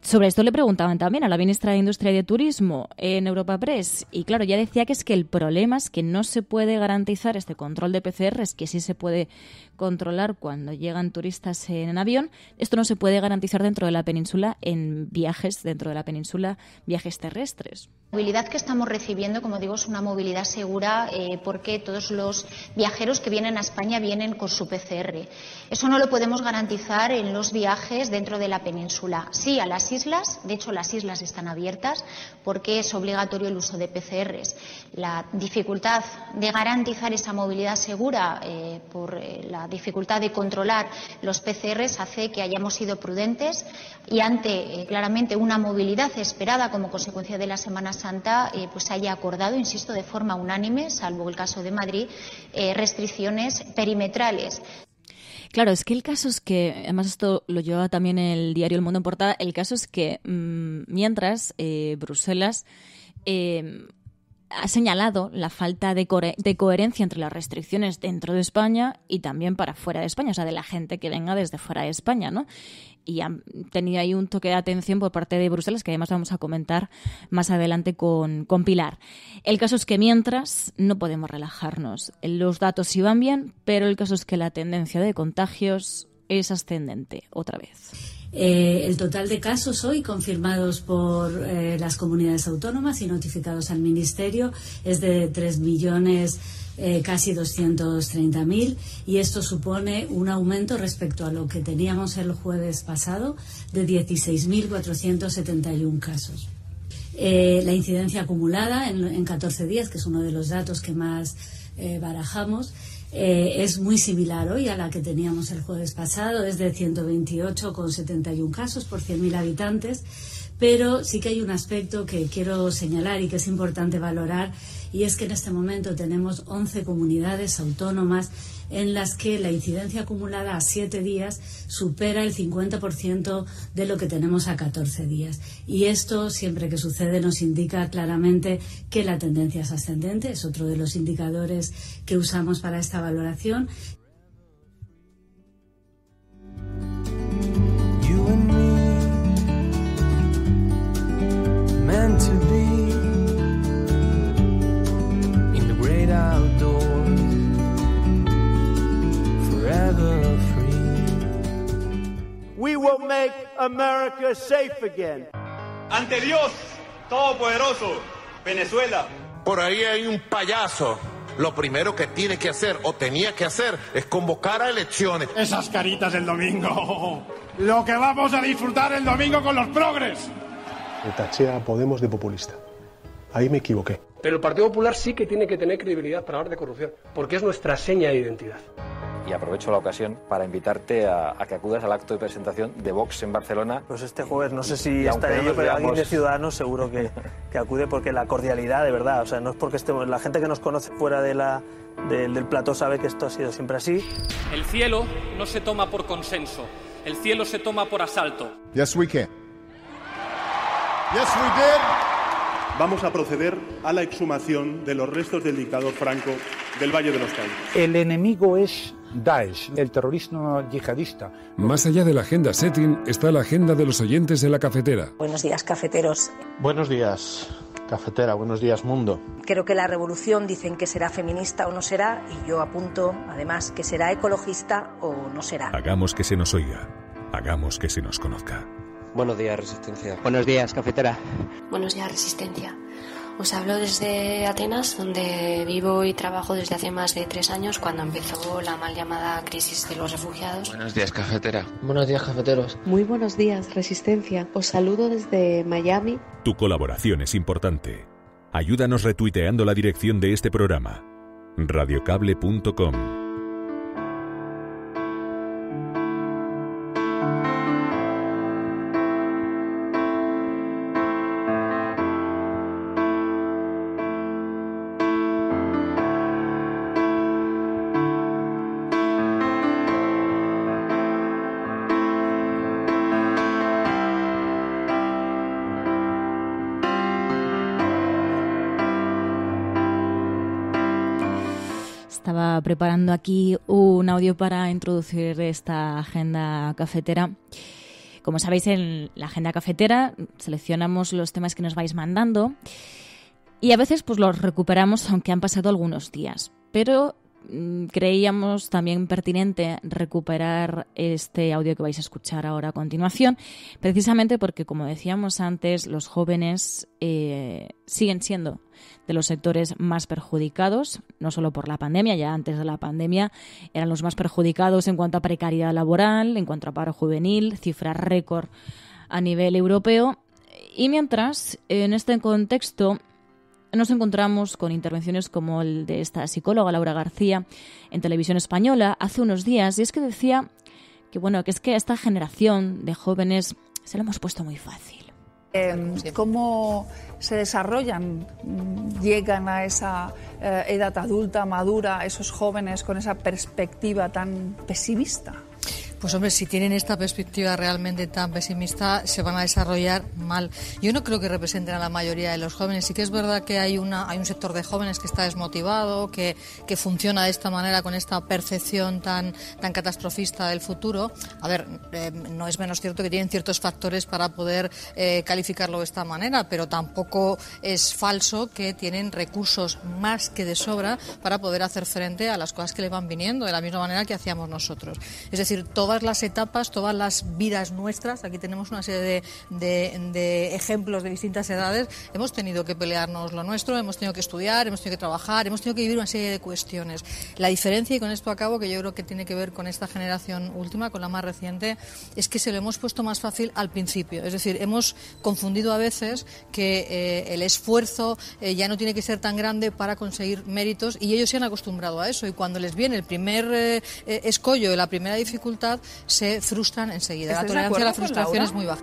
Sobre esto le preguntaban también a la ministra de Industria y de Turismo en Europa Press, y claro, ya decía que es que el problema es que no se puede garantizar este control de PCRs, que sí se puede controlar cuando llegan turistas en avión. Esto no se puede garantizar dentro de la península en viajes, dentro de la península, viajes terrestres. La movilidad que estamos recibiendo, como digo, es una movilidad segura porque todos los viajeros que vienen a España vienen con su PCR. Eso no lo podemos garantizar en los viajes dentro de la península. Sí, a las islas, de hecho las islas están abiertas porque es obligatorio el uso de PCRs. La dificultad de garantizar esa movilidad segura por la dificultad de controlar los PCRs hace que hayamos sido prudentes y ante claramente una movilidad esperada como consecuencia de la Semana Santa, pues haya acordado, insisto, de forma unánime, salvo el caso de Madrid, restricciones perimetrales. Claro, es que el caso es que, además esto lo lleva también el diario El Mundo en portada, el caso es que mientras Bruselas ha señalado la falta de coherencia entre las restricciones dentro de España y también para fuera de España, o sea, de la gente que venga desde fuera de España, ¿no? Y han tenido ahí un toque de atención por parte de Bruselas, que además vamos a comentar más adelante con Pilar. El caso es que mientras no podemos relajarnos. Los datos sí van bien, pero el caso es que la tendencia de contagios es ascendente otra vez. El total de casos hoy confirmados por las comunidades autónomas y notificados al Ministerio es de 3 millones casi 230.000, y esto supone un aumento respecto a lo que teníamos el jueves pasado de 16.471 casos. La incidencia acumulada en 14 días, que es uno de los datos que más barajamos, es muy similar hoy a la que teníamos el jueves pasado, es de 128,71 casos por 100.000 habitantes, pero sí que hay un aspecto que quiero señalar y que es importante valorar, y es que en este momento tenemos 11 comunidades autónomas en las que la incidencia acumulada a 7 días supera el 50% de lo que tenemos a 14 días. Y esto, siempre que sucede, nos indica claramente que la tendencia es ascendente, es otro de los indicadores que usamos para esta valoración. You and me, meant to be in the great outdoors. We will make America safe again. Ante Dios Todopoderoso, Venezuela. Por ahí hay un payaso. Lo primero que tiene que hacer o tenía que hacer es convocar a elecciones. Esas caritas del domingo. Lo que vamos a disfrutar el domingo con los progres. Le taché a Podemos de populista. Ahí me equivoqué. Pero el Partido Popular sí que tiene que tener credibilidad para hablar de corrupción, porque es nuestra seña de identidad. Y aprovecho la ocasión para invitarte a que acudas al acto de presentación de Vox en Barcelona. Pues este jueves, no sé si estaré yo, pero alguien de Ciudadanos seguro que acude, porque la cordialidad, de verdad, o sea, no es porque estemos, la gente que nos conoce fuera del plató sabe que esto ha sido siempre así. El cielo no se toma por consenso, el cielo se toma por asalto. Yes, we can. Yes, we did. Vamos a proceder a la exhumación de los restos del dictador Franco del Valle de los Caídos. El enemigo es Daesh, el terrorismo yihadista. Más allá de la agenda setting está la agenda de los oyentes de La Cafetera. Buenos días, cafeteros. Buenos días, cafetera. Buenos días, mundo. Creo que la revolución dicen que será feminista o no será, y yo apunto, además, que será ecologista o no será. Hagamos que se nos oiga. Hagamos que se nos conozca. Buenos días, Resistencia. Buenos días, cafetera. Buenos días, Resistencia. Os hablo desde Atenas, donde vivo y trabajo desde hace más de 3 años, cuando empezó la mal llamada crisis de los refugiados. Buenos días, cafetera. Buenos días, cafeteros. Muy buenos días, Resistencia. Os saludo desde Miami. Tu colaboración es importante. Ayúdanos retuiteando la dirección de este programa. radiocable.com. Estaba preparando aquí un audio para introducir esta agenda cafetera. Como sabéis, en la agenda cafetera seleccionamos los temas que nos vais mandando y a veces pues los recuperamos aunque han pasado algunos días. Pero creíamos también pertinente recuperar este audio que vais a escuchar ahora a continuación, precisamente porque, como decíamos antes, los jóvenes siguen siendo de los sectores más perjudicados, no solo por la pandemia, ya antes de la pandemia eran los más perjudicados en cuanto a precariedad laboral, en cuanto a paro juvenil, cifras récord a nivel europeo. Y mientras, en este contexto, nos encontramos con intervenciones como el de esta psicóloga Laura García en Televisión Española hace unos días, y es que decía que es que a esta generación de jóvenes se lo hemos puesto muy fácil. ¿Cómo se desarrollan, llegan a esa edad adulta, madura, esos jóvenes con esa perspectiva tan pesimista? Pues hombre, si tienen esta perspectiva realmente tan pesimista, se van a desarrollar mal. Yo no creo que representen a la mayoría de los jóvenes. Sí que es verdad que hay un sector de jóvenes que está desmotivado, que funciona de esta manera, con esta percepción tan catastrofista del futuro. A ver, no es menos cierto que tienen ciertos factores para poder calificarlo de esta manera, pero tampoco es falso que tienen recursos más que de sobra para poder hacer frente a las cosas que le van viniendo, de la misma manera que hacíamos nosotros. Es decir, todas las etapas, todas las vidas nuestras, aquí tenemos una serie de ejemplos de distintas edades, hemos tenido que pelearnos lo nuestro, hemos tenido que estudiar, hemos tenido que trabajar, hemos tenido que vivir una serie de cuestiones. La diferencia, y con esto acabo, que yo creo que tiene que ver con esta generación última, con la más reciente, es que se lo hemos puesto más fácil al principio. Es decir, hemos confundido a veces que el esfuerzo ya no tiene que ser tan grande para conseguir méritos, y ellos se han acostumbrado a eso, y cuando les viene el primer escollo, la primera dificultad, se frustran enseguida. La tolerancia a la frustración es muy baja.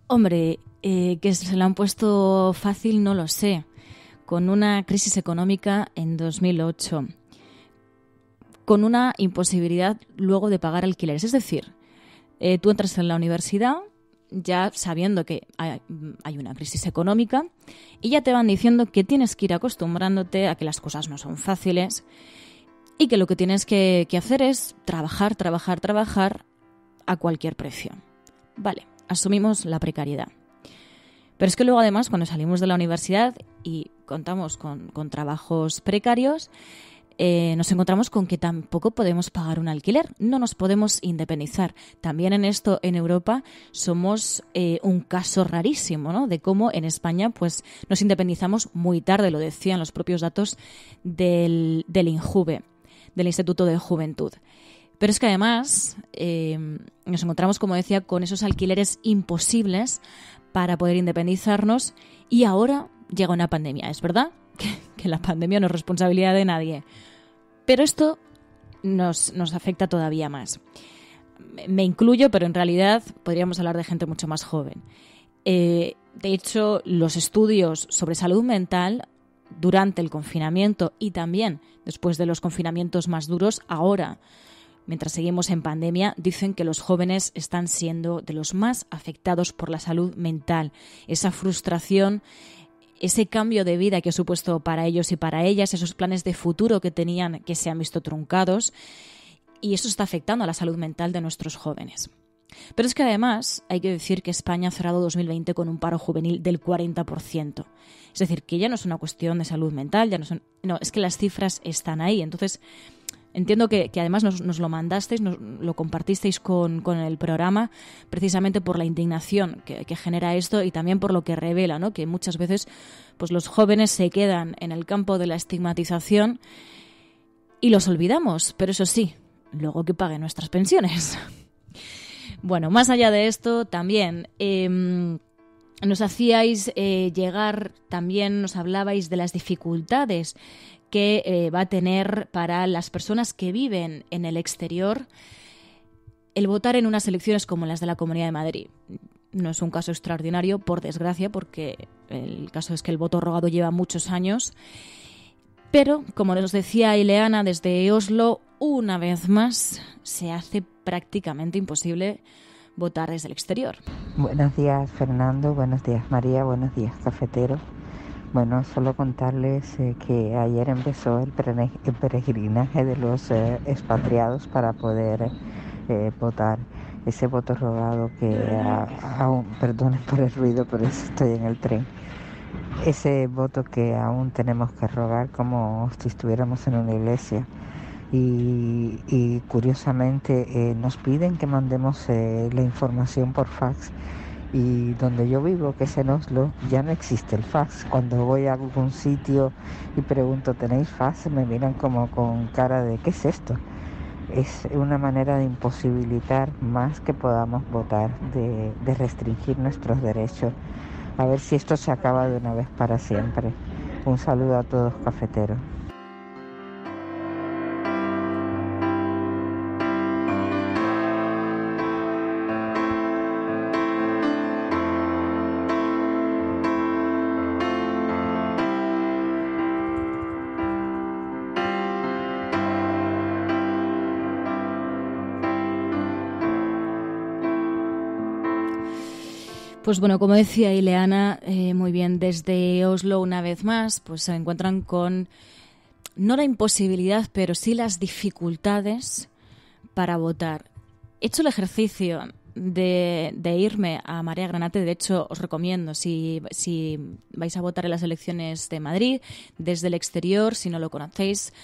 Hombre, que se lo han puesto fácil no lo sé. Con una crisis económica en 2008, con una imposibilidad luego de pagar alquileres. Es decir, tú entras en la universidad ya sabiendo que hay una crisis económica y ya te van diciendo que tienes que ir acostumbrándote a que las cosas no son fáciles y que lo que tienes que hacer es trabajar a cualquier precio. Vale, asumimos la precariedad. Pero es que luego, además, cuando salimos de la universidad y contamos con trabajos precarios, nos encontramos con que tampoco podemos pagar un alquiler, no nos podemos independizar. También en esto, en Europa, somos un caso rarísimo, ¿no? De cómo en España pues nos independizamos muy tarde, lo decían los propios datos del INJUVE, del Instituto de Juventud. Pero es que además nos encontramos, como decía, con esos alquileres imposibles para poder independizarnos, y ahora llega una pandemia. Es verdad que la pandemia no es responsabilidad de nadie, pero esto nos afecta todavía más. Me incluyo, pero en realidad podríamos hablar de gente mucho más joven. De hecho, los estudios sobre salud mental durante el confinamiento y también después de los confinamientos más duros, ahora, mientras seguimos en pandemia, dicen que los jóvenes están siendo de los más afectados por la salud mental. Esa frustración, ese cambio de vida que ha supuesto para ellos y para ellas, esos planes de futuro que tenían que se han visto truncados, y eso está afectando a la salud mental de nuestros jóvenes. Pero es que además hay que decir que España ha cerrado 2020 con un paro juvenil del 40%. Es decir, que ya no es una cuestión de salud mental, no, es que las cifras están ahí. Entonces, entiendo que además nos lo mandasteis, lo compartisteis con el programa, precisamente por la indignación que genera esto y también por lo que revela, ¿no? Que muchas veces pues los jóvenes se quedan en el campo de la estigmatización y los olvidamos, pero eso sí, luego que paguen nuestras pensiones. Bueno, más allá de esto, también nos hacíais llegar, también nos hablabais de las dificultades que va a tener para las personas que viven en el exterior el votar en unas elecciones como las de la Comunidad de Madrid. No es un caso extraordinario, por desgracia, porque el caso es que el voto rogado lleva muchos años. Pero, como nos decía Ileana desde Oslo, una vez más se hace prácticamente imposible votar desde el exterior. Buenos días, Fernando. Buenos días, María. Buenos días, cafeteros. Bueno, solo contarles que ayer empezó el peregrinaje de los expatriados para poder votar. Ese voto rogado que aún, perdonen por el ruido, pero estoy en el tren. Ese voto que aún tenemos que rogar como si estuviéramos en una iglesia. Y curiosamente nos piden que mandemos la información por fax, y donde yo vivo, que es en Oslo, ya no existe el fax. Cuando voy a algún sitio y pregunto ¿tenéis fax?, me miran como con cara de ¿qué es esto? Es una manera de imposibilitar más que podamos votar, de restringir nuestros derechos. A ver si esto se acaba de una vez para siempre. Un saludo a todos, cafeteros. Pues bueno, como decía Ileana, muy bien, desde Oslo una vez más, pues se encuentran con no la imposibilidad, pero sí las dificultades para votar. He hecho el ejercicio de irme a María Granate. De hecho, os recomiendo, si vais a votar en las elecciones de Madrid, desde el exterior, si no lo conocéis,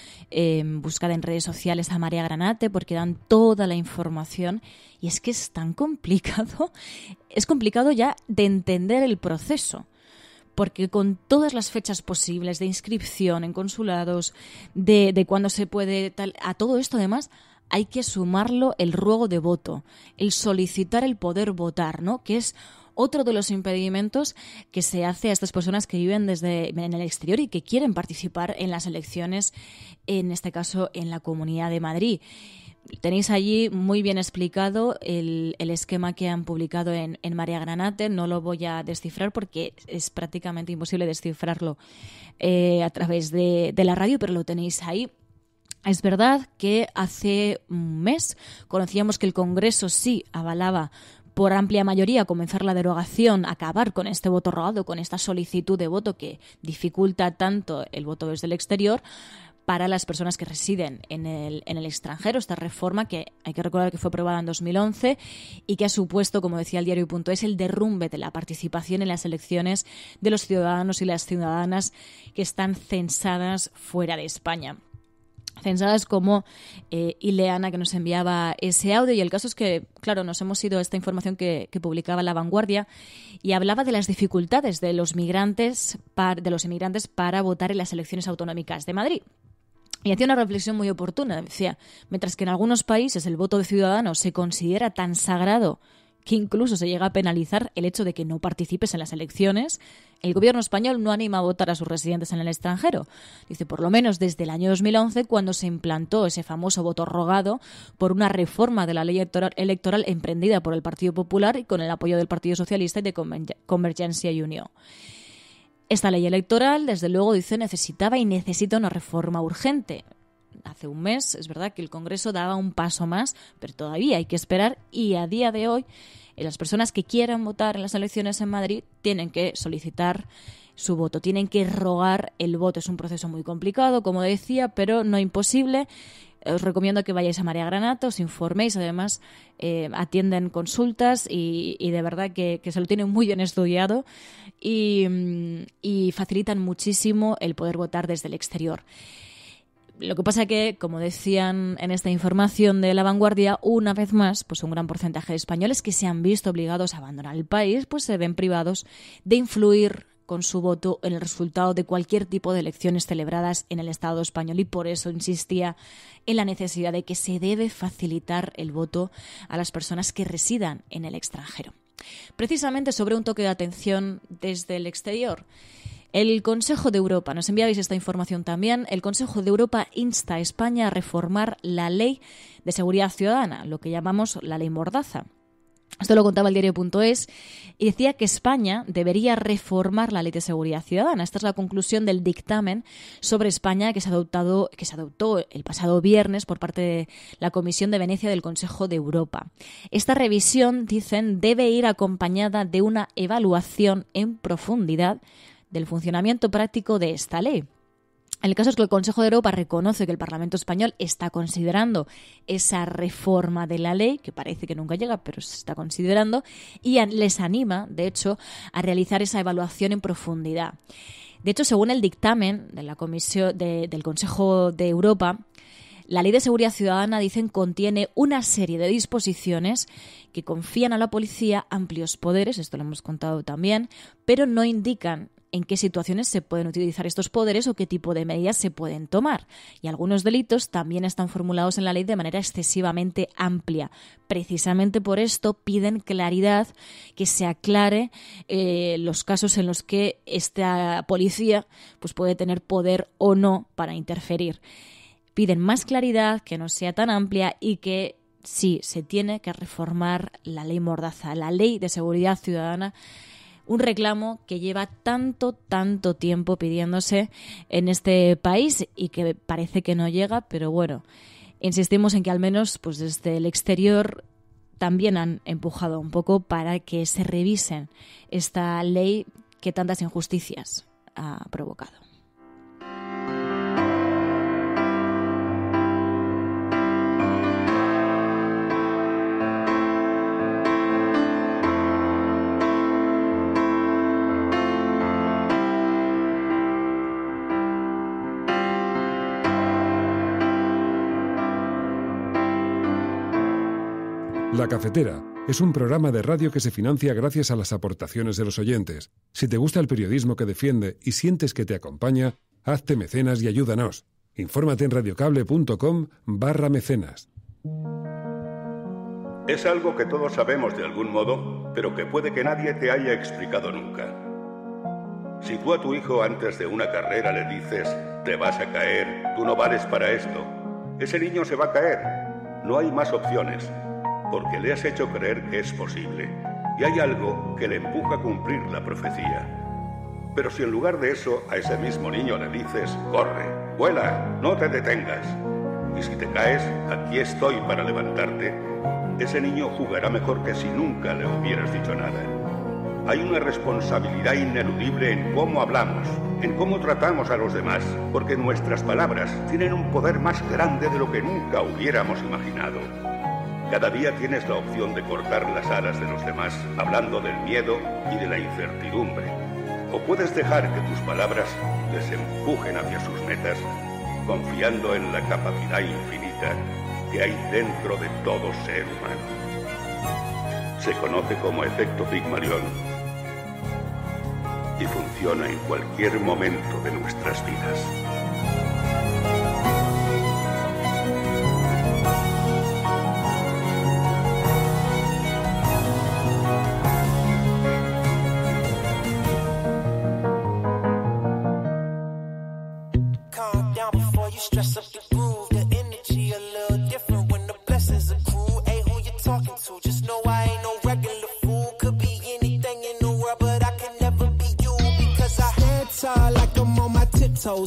buscad en redes sociales a María Granate, porque dan toda la información. Y es que es tan complicado, es complicado ya de entender el proceso, porque con todas las fechas posibles de inscripción en consulados, de cuándo se puede, a todo esto además hay que sumarlo el ruego de voto, el solicitar el poder votar, ¿no? Que es otro de los impedimentos que se hace a estas personas que viven en el exterior y que quieren participar en las elecciones, en este caso en la Comunidad de Madrid. Tenéis allí muy bien explicado el esquema que han publicado en María Granate. No lo voy a descifrar porque es prácticamente imposible descifrarlo a través de la radio, pero lo tenéis ahí. Es verdad que hace un mes conocíamos que el Congreso sí avalaba por amplia mayoría comenzar la derogación, acabar con este voto rogado, con esta solicitud de voto que dificulta tanto el voto desde el exterior para las personas que residen en el extranjero. Esta reforma, que hay que recordar que fue aprobada en 2011 y que ha supuesto, como decía el diario.es, el derrumbe de la participación en las elecciones de los ciudadanos y las ciudadanas que están censadas fuera de España. Censadas como Ileana, que nos enviaba ese audio. Y el caso es que, claro, nos hemos ido a esta información que publicaba La Vanguardia y hablaba de las dificultades de los inmigrantes para votar en las elecciones autonómicas de Madrid. Y hacía una reflexión muy oportuna. Decía, mientras que en algunos países el voto de ciudadanos se considera tan sagrado que incluso se llega a penalizar el hecho de que no participes en las elecciones, el gobierno español no anima a votar a sus residentes en el extranjero. Dice, por lo menos desde el año 2011, cuando se implantó ese famoso voto rogado por una reforma de la ley electoral emprendida por el Partido Popular y con el apoyo del Partido Socialista y de Convergencia y Unió. Esta ley electoral, desde luego, dice, necesitaba y necesita una reforma urgente. Hace un mes, es verdad que el Congreso daba un paso más, pero todavía hay que esperar, y a día de hoy las personas que quieran votar en las elecciones en Madrid tienen que solicitar su voto, tienen que rogar el voto. Es un proceso muy complicado, como decía, pero no imposible. Os recomiendo que vayáis a María Granate, os informéis, además atienden consultas y de verdad que se lo tienen muy bien estudiado y facilitan muchísimo el poder votar desde el exterior. Lo que pasa que, como decían en esta información de La Vanguardia, una vez más, pues un gran porcentaje de españoles que se han visto obligados a abandonar el país, pues se ven privados de influir con su voto en el resultado de cualquier tipo de elecciones celebradas en el Estado español, y por eso insistía en la necesidad de que se debe facilitar el voto a las personas que residan en el extranjero. Precisamente sobre un toque de atención desde el exterior, el Consejo de Europa, nos enviabais esta información también, el Consejo de Europa insta a España a reformar la Ley de Seguridad Ciudadana, lo que llamamos la Ley Mordaza. Esto lo contaba el diario.es y decía que España debería reformar la Ley de Seguridad Ciudadana. Esta es la conclusión del dictamen sobre España que se adoptó el pasado viernes por parte de la Comisión de Venecia del Consejo de Europa. Esta revisión, dicen, debe ir acompañada de una evaluación en profundidad del funcionamiento práctico de esta ley. El caso es que el Consejo de Europa reconoce que el Parlamento español está considerando esa reforma de la ley, que parece que nunca llega, pero se está considerando, y les anima, de hecho, a realizar esa evaluación en profundidad. De hecho, según el dictamen de la Comisión del Consejo de Europa, la Ley de Seguridad Ciudadana, dicen, contiene una serie de disposiciones que confían a la policía amplios poderes, esto lo hemos contado también, pero no indican en qué situaciones se pueden utilizar estos poderes o qué tipo de medidas se pueden tomar. Y algunos delitos también están formulados en la ley de manera excesivamente amplia. Precisamente por esto piden claridad, que se aclare los casos en los que esta policía pues puede tener poder o no para interferir. Piden más claridad, que no sea tan amplia y que sí, se tiene que reformar la ley Mordaza, la Ley de Seguridad Ciudadana. Un reclamo que lleva tanto tiempo pidiéndose en este país y que parece que no llega, pero bueno, insistimos en que al menos pues desde el exterior también han empujado un poco para que se revise esta ley que tantas injusticias ha provocado. La Cafetera es un programa de radio que se financia gracias a las aportaciones de los oyentes. Si te gusta el periodismo que defiende y sientes que te acompaña, hazte mecenas y ayúdanos. Infórmate en radiocable.com/mecenas. Es algo que todos sabemos de algún modo, pero que puede que nadie te haya explicado nunca. Si tú a tu hijo antes de una carrera le dices, te vas a caer, tú no vales para esto, ese niño se va a caer. No hay más opciones, porque le has hecho creer que es posible, y hay algo que le empuja a cumplir la profecía. Pero si en lugar de eso a ese mismo niño le dices, corre, vuela, no te detengas, y si te caes, aquí estoy para levantarte, ese niño jugará mejor que si nunca le hubieras dicho nada. Hay una responsabilidad ineludible en cómo hablamos, en cómo tratamos a los demás, porque nuestras palabras tienen un poder más grande de lo que nunca hubiéramos imaginado. Cada día tienes la opción de cortar las alas de los demás hablando del miedo y de la incertidumbre. O puedes dejar que tus palabras les empujen hacia sus metas, confiando en la capacidad infinita que hay dentro de todo ser humano. Se conoce como efecto Pigmalión y funciona en cualquier momento de nuestras vidas.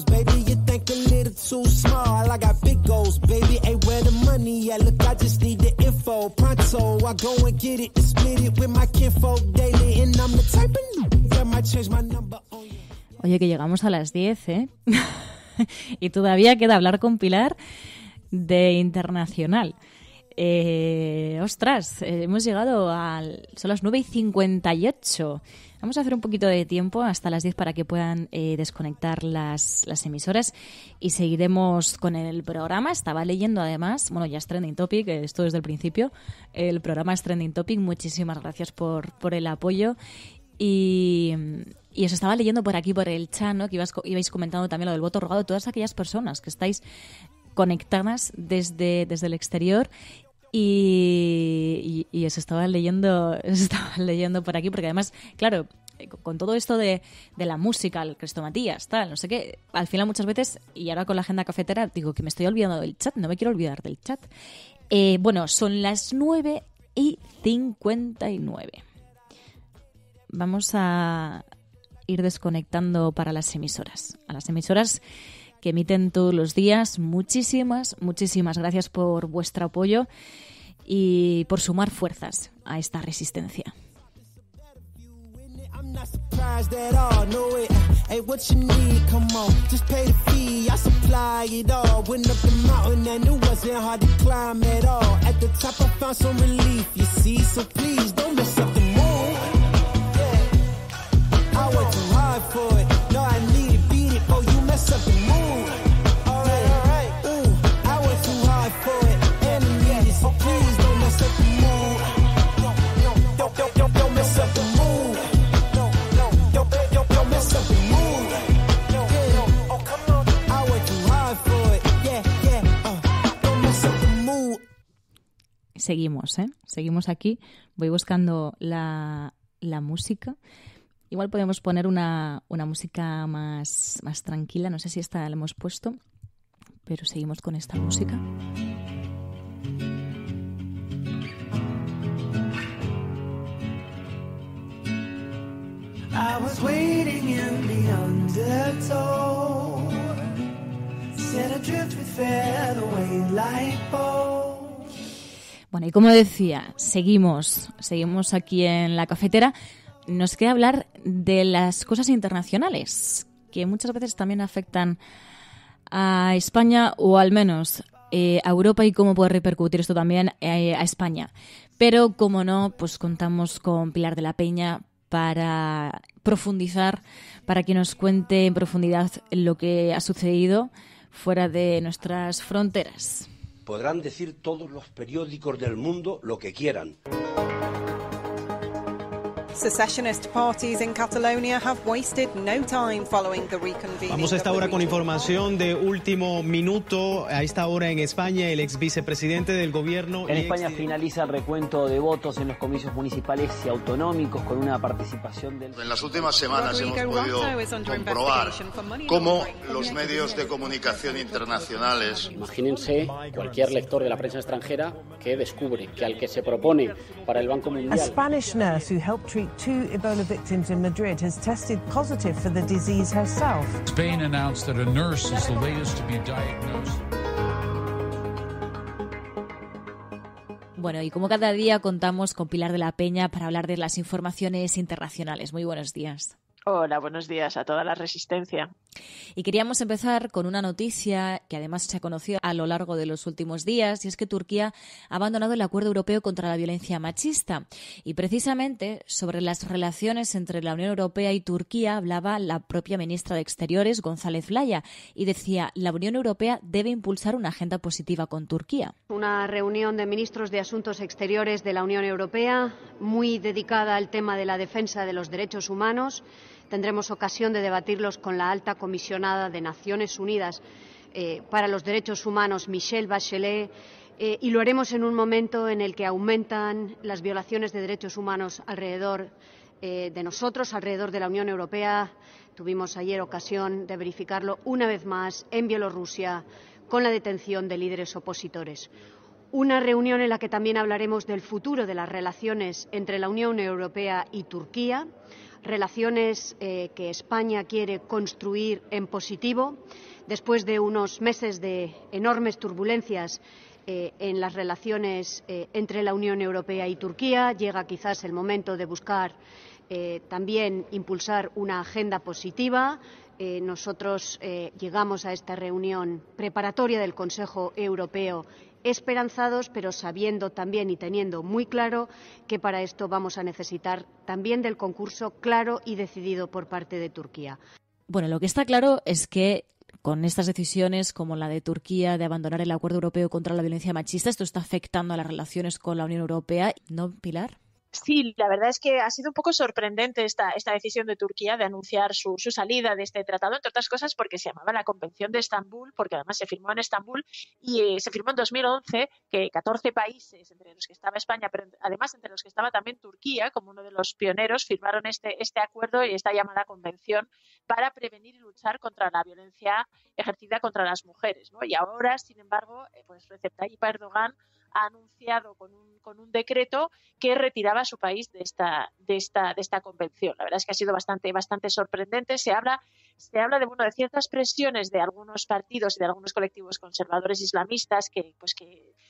Baby, you think a little too small. I got big goals, baby. Ain't where the money at. Look, I just need the info. Pronto, I go and get it and split it with my kinfolk daily. And I'm the type of that might change my number on you. Oye, que llegamos a las 10, ¿eh? Y todavía queda hablar con Pilar de internacional. Hemos llegado son las 9:58. Vamos a hacer un poquito de tiempo hasta las 10 para que puedan desconectar las emisoras y seguiremos con el programa. Estaba leyendo además, bueno, ya es Trending Topic, esto desde el principio, el programa es Trending Topic. Muchísimas gracias por el apoyo y os estaba leyendo por aquí, por el chat, ¿no? Que ibais comentando también lo del voto rogado, todas aquellas personas que estáis conectadas desde el exterior. Y os estaba leyendo por aquí, porque además, claro, con todo esto de la música, el Crestomatías, tal, no sé qué, al final muchas veces, y ahora con la agenda cafetera, digo que me estoy olvidando del chat, no me quiero olvidar del chat. Bueno, son las 9 1:59. Vamos a ir desconectando para las emisoras. A las emisoras que emiten todos los días. Muchísimas gracias por vuestro apoyo y por sumar fuerzas a esta resistencia. I'm not surprised at all, no it ain't what you need, come on, just pay the fee, I supply it all, went up the mountain and it wasn't hard to climb at all, at the top I found some relief, you see, so please don't mess up the mood, yeah. I worked too hard for it, no I need it, beat it, oh you mess up the mood, alright, I worked too hard for it, and I need it, so please don't mess up the mood, don't mess up the mood. Seguimos aquí. Voy buscando la música. Igual podemos poner una música más tranquila. No sé si esta la hemos puesto, pero seguimos con esta música. I was waiting in the undertow, set adrift with featherweight like bow. Bueno, y como decía, seguimos aquí en la cafetera. Nos queda hablar de las cosas internacionales, que muchas veces también afectan a España, o al menos a Europa, y cómo puede repercutir esto también a España. Pero, como no, pues contamos con Pilar de la Peña para profundizar, para que nos cuente en profundidad lo que ha sucedido fuera de nuestras fronteras. Podrán decir todos los periódicos del mundo lo que quieran. Secessionist parties in Catalonia have wasted no time following the reconvening. Vamos a esta hora con información de último minuto. A esta hora en España, el ex vicepresidente del gobierno... En España finaliza el recuento de votos en los comicios municipales y autonómicos con una participación del... En las últimas semanas hemos podido comprobar cómo los medios de comunicación internacionales... Imagínense cualquier lector de la prensa extranjera que descubre que al que se propone para el Banco Mundial... A Spanish nurse who helped treat 2 Ebola victims in Madrid has tested positive for the disease herself. Spain announced that a nurse is the latest to be diagnosed. Bueno, y como cada día contamos con Pilar de la Peña para hablar de las informaciones internacionales. Muy buenos días. Hola, buenos días a toda la resistencia. Y queríamos empezar con una noticia que además se ha conocido a lo largo de los últimos días, y es que Turquía ha abandonado el Acuerdo Europeo contra la Violencia Machista. Y precisamente sobre las relaciones entre la Unión Europea y Turquía hablaba la propia ministra de Exteriores, González Laya, y decía: la Unión Europea debe impulsar una agenda positiva con Turquía. Una reunión de ministros de Asuntos Exteriores de la Unión Europea muy dedicada al tema de la defensa de los derechos humanos. Tendremos ocasión de debatirlos con la alta comisionada de Naciones Unidas para los Derechos Humanos, Michelle Bachelet, y lo haremos en un momento en el que aumentan las violaciones de derechos humanos alrededor de nosotros, alrededor de la Unión Europea. Tuvimos ayer ocasión de verificarlo una vez más en Bielorrusia con la detención de líderes opositores. Una reunión en la que también hablaremos del futuro de las relaciones entre la Unión Europea y Turquía, relaciones que España quiere construir en positivo después de unos meses de enormes turbulencias en las relaciones entre la Unión Europea y Turquía. Llega quizás el momento de buscar también impulsar una agenda positiva. Nosotros llegamos a esta reunión preparatoria del Consejo Europeo esperanzados, pero sabiendo también y teniendo muy claro que para esto vamos a necesitar también del concurso claro y decidido por parte de Turquía. Bueno, lo que está claro es que con estas decisiones, como la de Turquía de abandonar el Acuerdo Europeo contra la Violencia Machista, esto está afectando a las relaciones con la Unión Europea, ¿no, Pilar? Sí, la verdad es que ha sido un poco sorprendente esta decisión de Turquía de anunciar su salida de este tratado, entre otras cosas porque se llamaba la Convención de Estambul, porque además se firmó en Estambul y se firmó en 2011, que 14 países, entre los que estaba España, pero además entre los que estaba también Turquía, como uno de los pioneros, firmaron este acuerdo y esta llamada Convención para prevenir y luchar contra la violencia ejercida contra las mujeres, ¿no? Y ahora, sin embargo, pues Recep Tayyip Erdogan anunciado con un decreto que retiraba a su país de esta convención. La verdad es que ha sido bastante sorprendente. Se habla de ciertas presiones de algunos partidos y de algunos colectivos conservadores islamistas que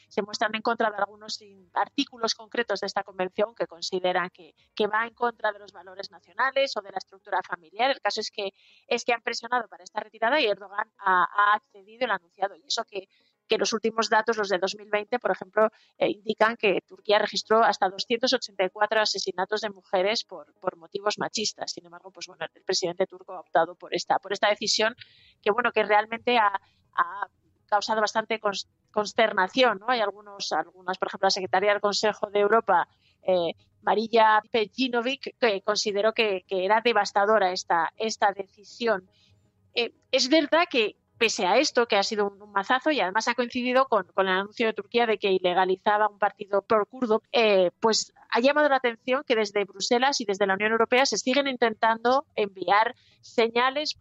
se muestran en contra de algunos artículos concretos de esta convención que consideran que va en contra de los valores nacionales o de la estructura familiar. El caso es que han presionado para esta retirada y Erdogan ha accedido y lo ha anunciado. Y eso que los últimos datos, los de 2020, por ejemplo, indican que Turquía registró hasta 284 asesinatos de mujeres por motivos machistas. Sin embargo, el presidente turco ha optado por esta decisión que realmente ha causado bastante consternación, ¿no? Hay algunas, por ejemplo, la secretaria del Consejo de Europa, Marija Pejinovic, que consideró que era devastadora esta decisión. Es verdad que pese a esto, que ha sido un mazazo y además ha coincidido con el anuncio de Turquía de que ilegalizaba un partido pro-kurdo, pues ha llamado la atención que desde Bruselas y desde la Unión Europea se siguen intentando enviar señales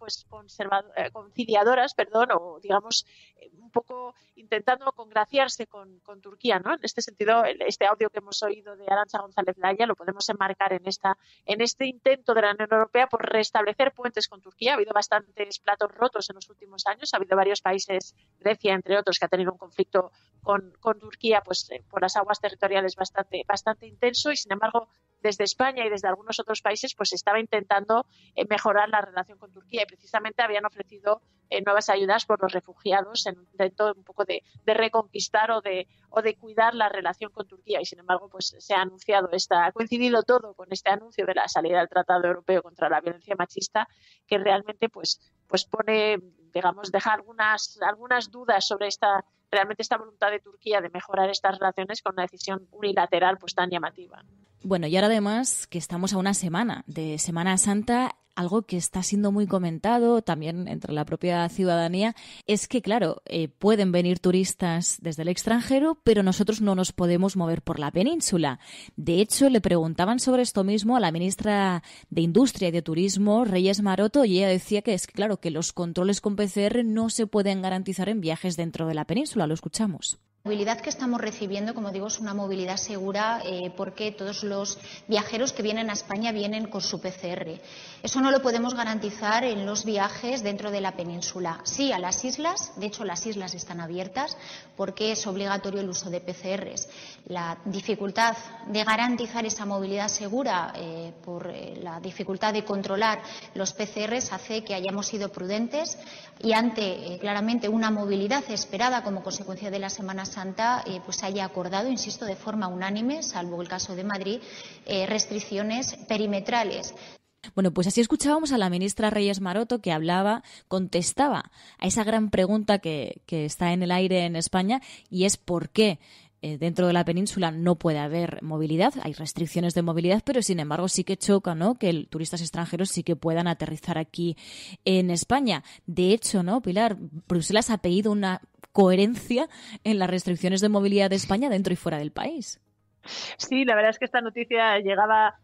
conciliadoras, o digamos un poco intentando congraciarse con Turquía, ¿no? En este sentido, este audio que hemos oído de Arantxa González Laya lo podemos enmarcar en este intento de la Unión Europea por restablecer puentes con Turquía. Ha habido bastantes platos rotos en los últimos años. Ha habido varios países, Grecia entre otros, que ha tenido un conflicto con Turquía por las aguas territoriales bastante intenso, y sin embargo desde España y desde algunos otros países pues se estaba intentando mejorar la relación con Turquía, y precisamente habían ofrecido nuevas ayudas por los refugiados en un intento un poco de reconquistar o de cuidar la relación con Turquía, y sin embargo pues se ha anunciado ha coincidido todo con este anuncio de la salida del Tratado Europeo contra la Violencia Machista, que realmente pues pone, digamos, deja algunas dudas sobre realmente esta voluntad de Turquía de mejorar estas relaciones con una decisión unilateral pues tan llamativa. Bueno, y ahora además que estamos a una semana de Semana Santa, algo que está siendo muy comentado también entre la propia ciudadanía es que, claro, pueden venir turistas desde el extranjero, pero nosotros no nos podemos mover por la península. De hecho, le preguntaban sobre esto mismo a la ministra de Industria y de Turismo, Reyes Maroto, y ella decía que es claro que los controles con PCR no se pueden garantizar en viajes dentro de la península. Lo escuchamos. La movilidad que estamos recibiendo, como digo, es una movilidad segura porque todos los viajeros que vienen a España vienen con su PCR. Eso no lo podemos garantizar en los viajes dentro de la península. Sí, a las islas, de hecho las islas están abiertas porque es obligatorio el uso de PCRs. La dificultad de garantizar esa movilidad segura por la dificultad de controlar los PCRs hace que hayamos sido prudentes y ante claramente una movilidad esperada como consecuencia de la Semana Santa, pues haya acordado, insisto, de forma unánime, salvo el caso de Madrid, restricciones perimetrales. Bueno, pues así escuchábamos a la ministra Reyes Maroto que contestaba a esa gran pregunta que está en el aire en España, y es por qué dentro de la península no puede haber movilidad, hay restricciones de movilidad, pero sin embargo sí que choca, ¿no?, que turistas extranjeros sí que puedan aterrizar aquí en España. De hecho, ¿no, Pilar? Bruselas ha pedido una coherencia en las restricciones de movilidad de España dentro y fuera del país. Sí, la verdad es que esta noticia llegaba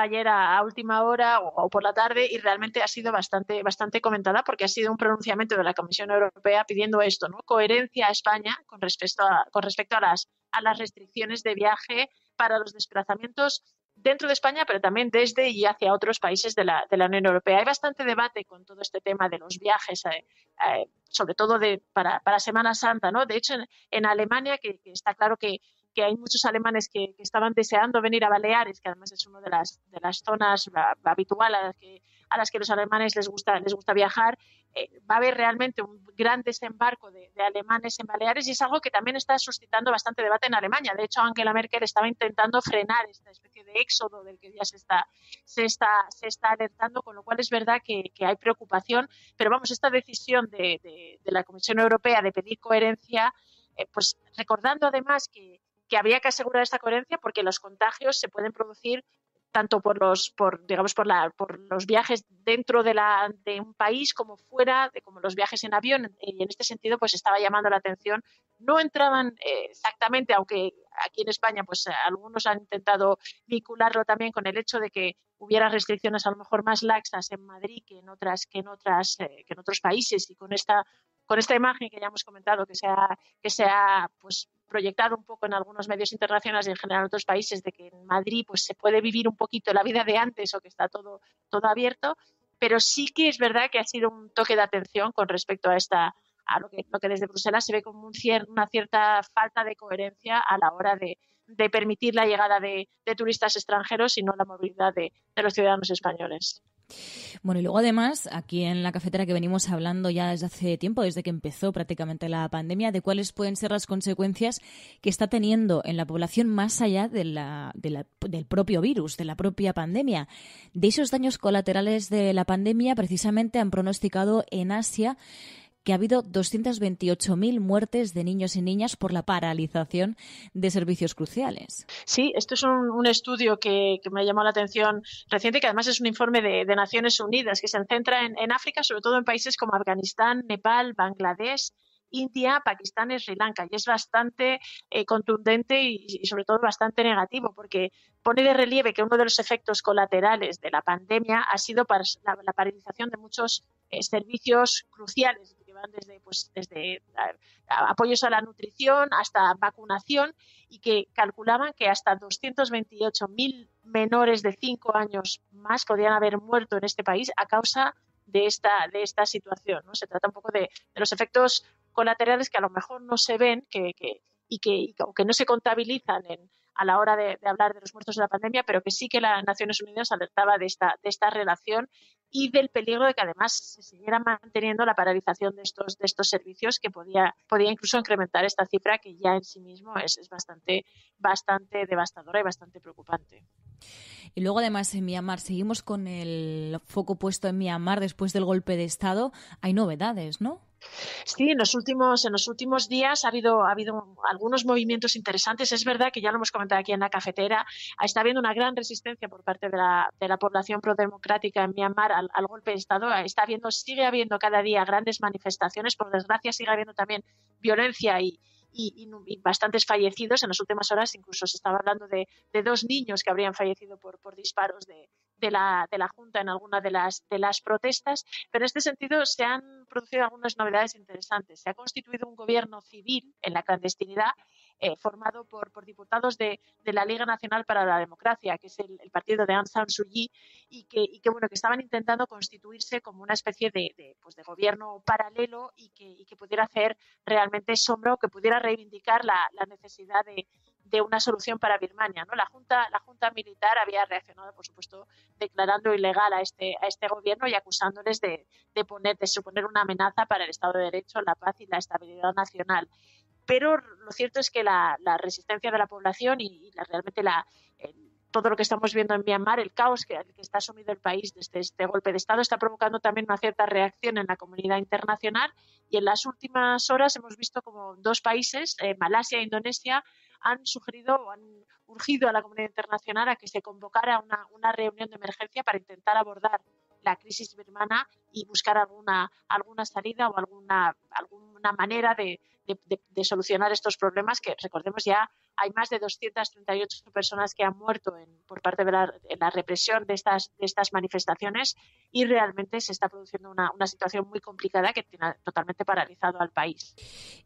ayer a última hora o por la tarde, y realmente ha sido bastante comentada porque ha sido un pronunciamiento de la Comisión Europea pidiendo esto, ¿no? Coherencia a España con respecto a las restricciones de viaje para los desplazamientos dentro de España, pero también desde y hacia otros países de la Unión Europea. Hay bastante debate con todo este tema de los viajes, sobre todo para Semana Santa, ¿no? De hecho, en Alemania, que está claro que hay muchos alemanes que estaban deseando venir a Baleares, que además es una de las zonas habitual a las que los alemanes les gusta viajar. Va a haber realmente un gran desembarco de alemanes en Baleares, y es algo que también está suscitando bastante debate en Alemania. De hecho, Angela Merkel estaba intentando frenar esta especie de éxodo del que ya se está alertando, con lo cual es verdad que hay preocupación. Pero vamos, esta decisión de la Comisión Europea de pedir coherencia, pues recordando además que habría que asegurar esta coherencia porque los contagios se pueden producir tanto por los viajes dentro de un país como fuera, como los viajes en avión, y en este sentido pues estaba llamando la atención. No entraban exactamente, aunque aquí en España pues algunos han intentado vincularlo también con el hecho de que hubiera restricciones a lo mejor más laxas en Madrid que en otros países, y con esta imagen que ya hemos comentado que se ha pues proyectado un poco en algunos medios internacionales y en general en otros países de que en Madrid pues se puede vivir un poquito la vida de antes o que está todo abierto, pero sí que es verdad que ha sido un toque de atención con respecto a lo que desde Bruselas se ve como una cierta falta de coherencia a la hora de permitir la llegada de turistas extranjeros y no la movilidad de los ciudadanos españoles. Bueno, y luego además, aquí en la cafetera que venimos hablando ya desde hace tiempo, desde que empezó prácticamente la pandemia, de cuáles pueden ser las consecuencias que está teniendo en la población más allá del propio virus, de la propia pandemia. De esos daños colaterales de la pandemia, precisamente han pronosticado en Asia que ha habido 228.000 muertes de niños y niñas por la paralización de servicios cruciales. Sí, esto es un estudio que me ha llamado la atención reciente, que además es un informe de Naciones Unidas que se centra en África, sobre todo en países como Afganistán, Nepal, Bangladesh, India, Pakistán y Sri Lanka. Y es bastante contundente y sobre todo bastante negativo, porque pone de relieve que uno de los efectos colaterales de la pandemia ha sido la paralización de muchos servicios cruciales, que van desde apoyos a la nutrición hasta vacunación, y que calculaban que hasta 228.000 menores de 5 años más podían haber muerto en este país a causa de esta situación, ¿no? Se trata un poco de los efectos colaterales que a lo mejor no se ven y que no se contabilizan a la hora de hablar de los muertos de la pandemia, pero que sí que las Naciones Unidas alertaba de esta relación y del peligro de que además se siguiera manteniendo la paralización de estos servicios, que podía incluso incrementar esta cifra, que ya en sí mismo es bastante devastadora y bastante preocupante. Y luego además en Myanmar, seguimos con el foco puesto en Myanmar después del golpe de Estado. Hay novedades, ¿no? Sí, en los últimos días ha habido algunos movimientos interesantes. Es verdad que ya lo hemos comentado aquí en la cafetera, está habiendo una gran resistencia por parte de la población prodemocrática en Myanmar al golpe de Estado. Sigue habiendo cada día grandes manifestaciones. Por desgracia, sigue habiendo también violencia y bastantes fallecidos. En las últimas horas incluso se estaba hablando de 2 niños que habrían fallecido por disparos de la Junta en alguna de las protestas, pero en este sentido se han producido algunas novedades interesantes. Se ha constituido un gobierno civil en la clandestinidad, formado por diputados de la Liga Nacional para la Democracia, que es el partido de Aung San Suu Kyi, y que estaban intentando constituirse como una especie de gobierno paralelo y que pudiera hacer realmente sombra, o que pudiera reivindicar la necesidad de una solución para Birmania, ¿no? La Junta militar había reaccionado, por supuesto, declarando ilegal a este gobierno y acusándoles de suponer una amenaza para el Estado de Derecho, la paz y la estabilidad nacional. Pero lo cierto es que la resistencia de la población y realmente todo lo que estamos viendo en Myanmar, el caos que está sumido el país desde este golpe de Estado, está provocando también una cierta reacción en la comunidad internacional, y en las últimas horas hemos visto como 2 países, Malasia e Indonesia, han sugerido o han urgido a la comunidad internacional a que se convocara una reunión de emergencia para intentar abordar la crisis birmana y buscar alguna salida o alguna manera de solucionar estos problemas, que recordemos ya hay más de 238 personas que han muerto por parte de la represión de estas manifestaciones, y realmente se está produciendo una situación muy complicada que tiene totalmente paralizado al país.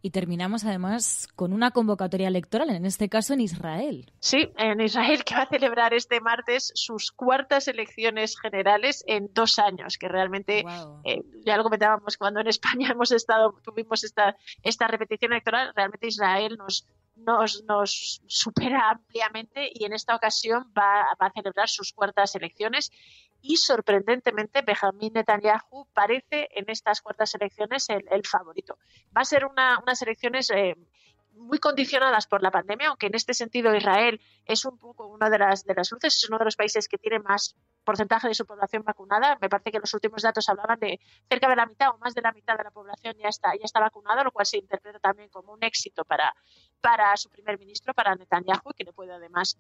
Y terminamos además con una convocatoria electoral, en este caso en Israel. Sí, en Israel, que va a celebrar este martes sus 4º elecciones generales en 2 años, que realmente, ya lo comentábamos cuando en España tuvimos esta repetición electoral. Realmente Israel nos supera ampliamente, y en esta ocasión va a celebrar sus 4º elecciones, y sorprendentemente Benjamin Netanyahu parece en estas 4º elecciones el favorito. Va a ser unas elecciones muy condicionadas por la pandemia, aunque en este sentido Israel es un poco una de las luces, es uno de los países que tiene más porcentaje de su población vacunada. Me parece que los últimos datos hablaban de cerca de la mitad o más de la mitad de la población ya está vacunada, lo cual se interpreta también como un éxito para su primer ministro, para Netanyahu, que le puede además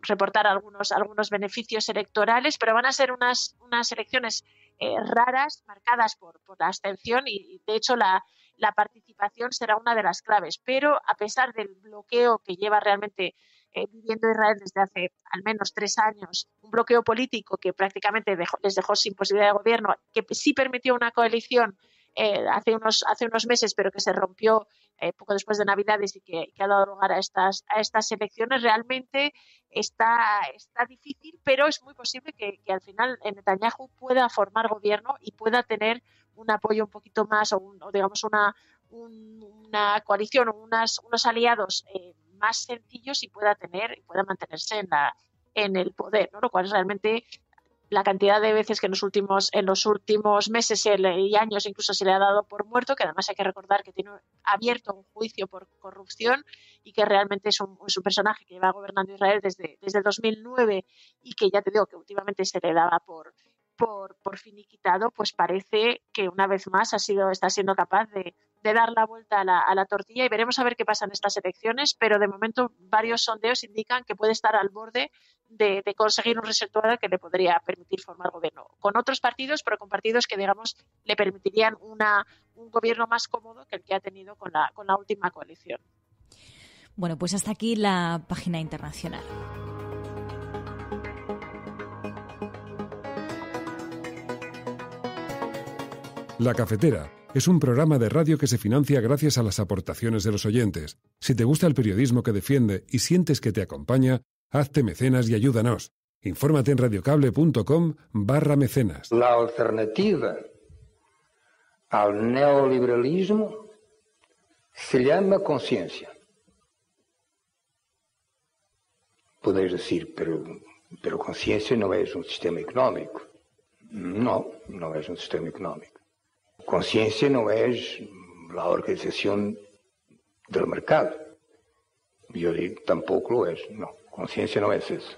reportar algunos beneficios electorales, pero van a ser unas elecciones raras, marcadas por la abstención, y de hecho la participación será una de las claves. Pero a pesar del bloqueo que lleva realmente viviendo Israel desde hace al menos 3 años, un bloqueo político que prácticamente les dejó sin posibilidad de gobierno, que sí permitió una coalición hace unos meses, pero que se rompió poco después de Navidades y que ha dado lugar a estas elecciones. Realmente está difícil, pero es muy posible que al final Netanyahu pueda formar gobierno y pueda tener un apoyo un poquito más o digamos una coalición o unos aliados más sencillos y pueda mantenerse en el poder, ¿no? Lo cual es realmente la cantidad de veces que en los últimos meses y años incluso se le ha dado por muerto, que además hay que recordar que tiene abierto un juicio por corrupción y que realmente es un personaje que lleva gobernando Israel desde 2009 y que ya te digo que últimamente se le daba por finiquitado, pues parece que una vez más está siendo capaz de dar la vuelta a la tortilla, y veremos a ver qué pasa en estas elecciones, pero de momento varios sondeos indican que puede estar al borde de conseguir un resultado que le podría permitir formar gobierno con otros partidos, pero con partidos que, digamos, le permitirían un gobierno más cómodo que el que ha tenido con la última coalición. Bueno, pues hasta aquí la página internacional. La Cafetera es un programa de radio que se financia gracias a las aportaciones de los oyentes. Si te gusta el periodismo que defiende y sientes que te acompaña, hazte mecenas y ayúdanos. Infórmate en radiocable.com/mecenas. La alternativa al neoliberalismo se llama conciencia. Podéis decir, pero conciencia no es un sistema económico. No, no es un sistema económico. Conciencia no es la organización del mercado. Yo digo, tampoco lo es. No, conciencia no es eso.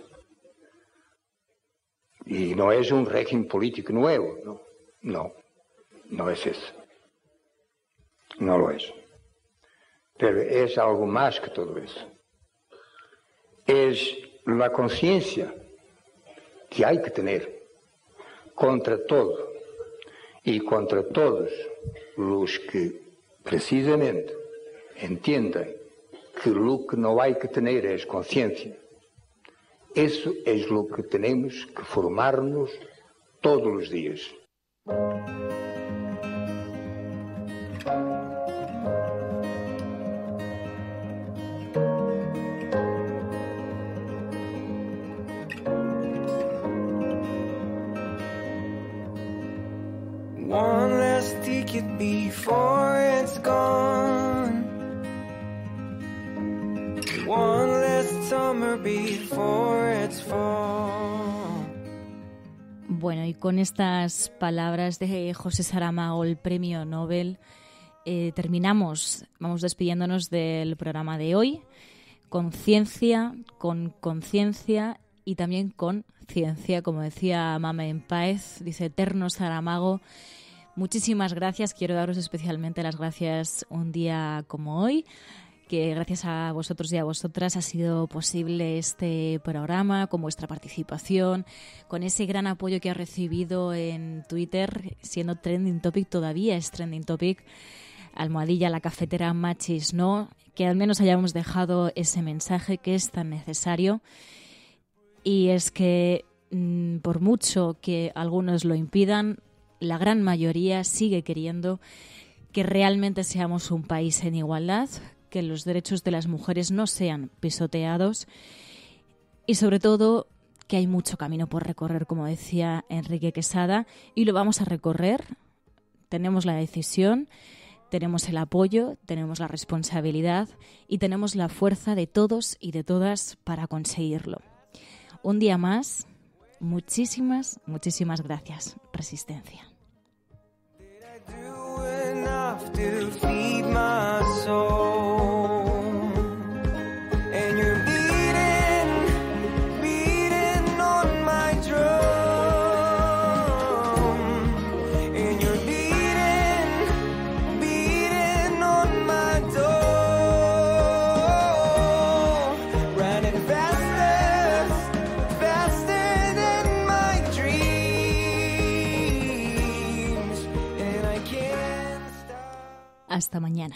Y no es un régimen político nuevo. No es eso. No lo es. Pero es algo más que todo eso. Es la conciencia que hay que tener contra todo y contra todos los que precisamente entiendan que lo que no hay que tener es conciencia. Eso es lo que tenemos que formarnos todos los días. One last ticket before it's gone. One last summer before it's fall. Bueno, y con estas palabras de José Saramago, el premio Nobel, terminamos. Vamos despidiéndonos del programa de hoy. Con ciencia, con conciencia y también con ciencia, como decía Mame en Páez, dice Eterno Saramago. Muchísimas gracias. Quiero daros especialmente las gracias un día como hoy, que gracias a vosotros y a vosotras ha sido posible este programa, con vuestra participación, con ese gran apoyo que ha recibido en Twitter, siendo trending topic, todavía es trending topic, almohadilla la cafetera machis no, que al menos hayamos dejado ese mensaje que es tan necesario. Y es que por mucho que algunos lo impidan, la gran mayoría sigue queriendo que realmente seamos un país en igualdad, que los derechos de las mujeres no sean pisoteados y sobre todo que hay mucho camino por recorrer, como decía Enrique Quesada, y lo vamos a recorrer. Tenemos la decisión, tenemos el apoyo, tenemos la responsabilidad y tenemos la fuerza de todos y de todas para conseguirlo. Un día más, muchísimas gracias. Resistencia. Hasta mañana.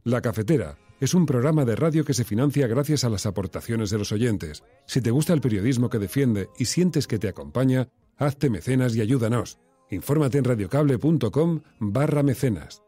La Cafetera es un programa de radio que se financia gracias a las aportaciones de los oyentes. Si te gusta el periodismo que defiende y sientes que te acompaña, hazte mecenas y ayúdanos. Infórmate en radiocable.com/mecenas.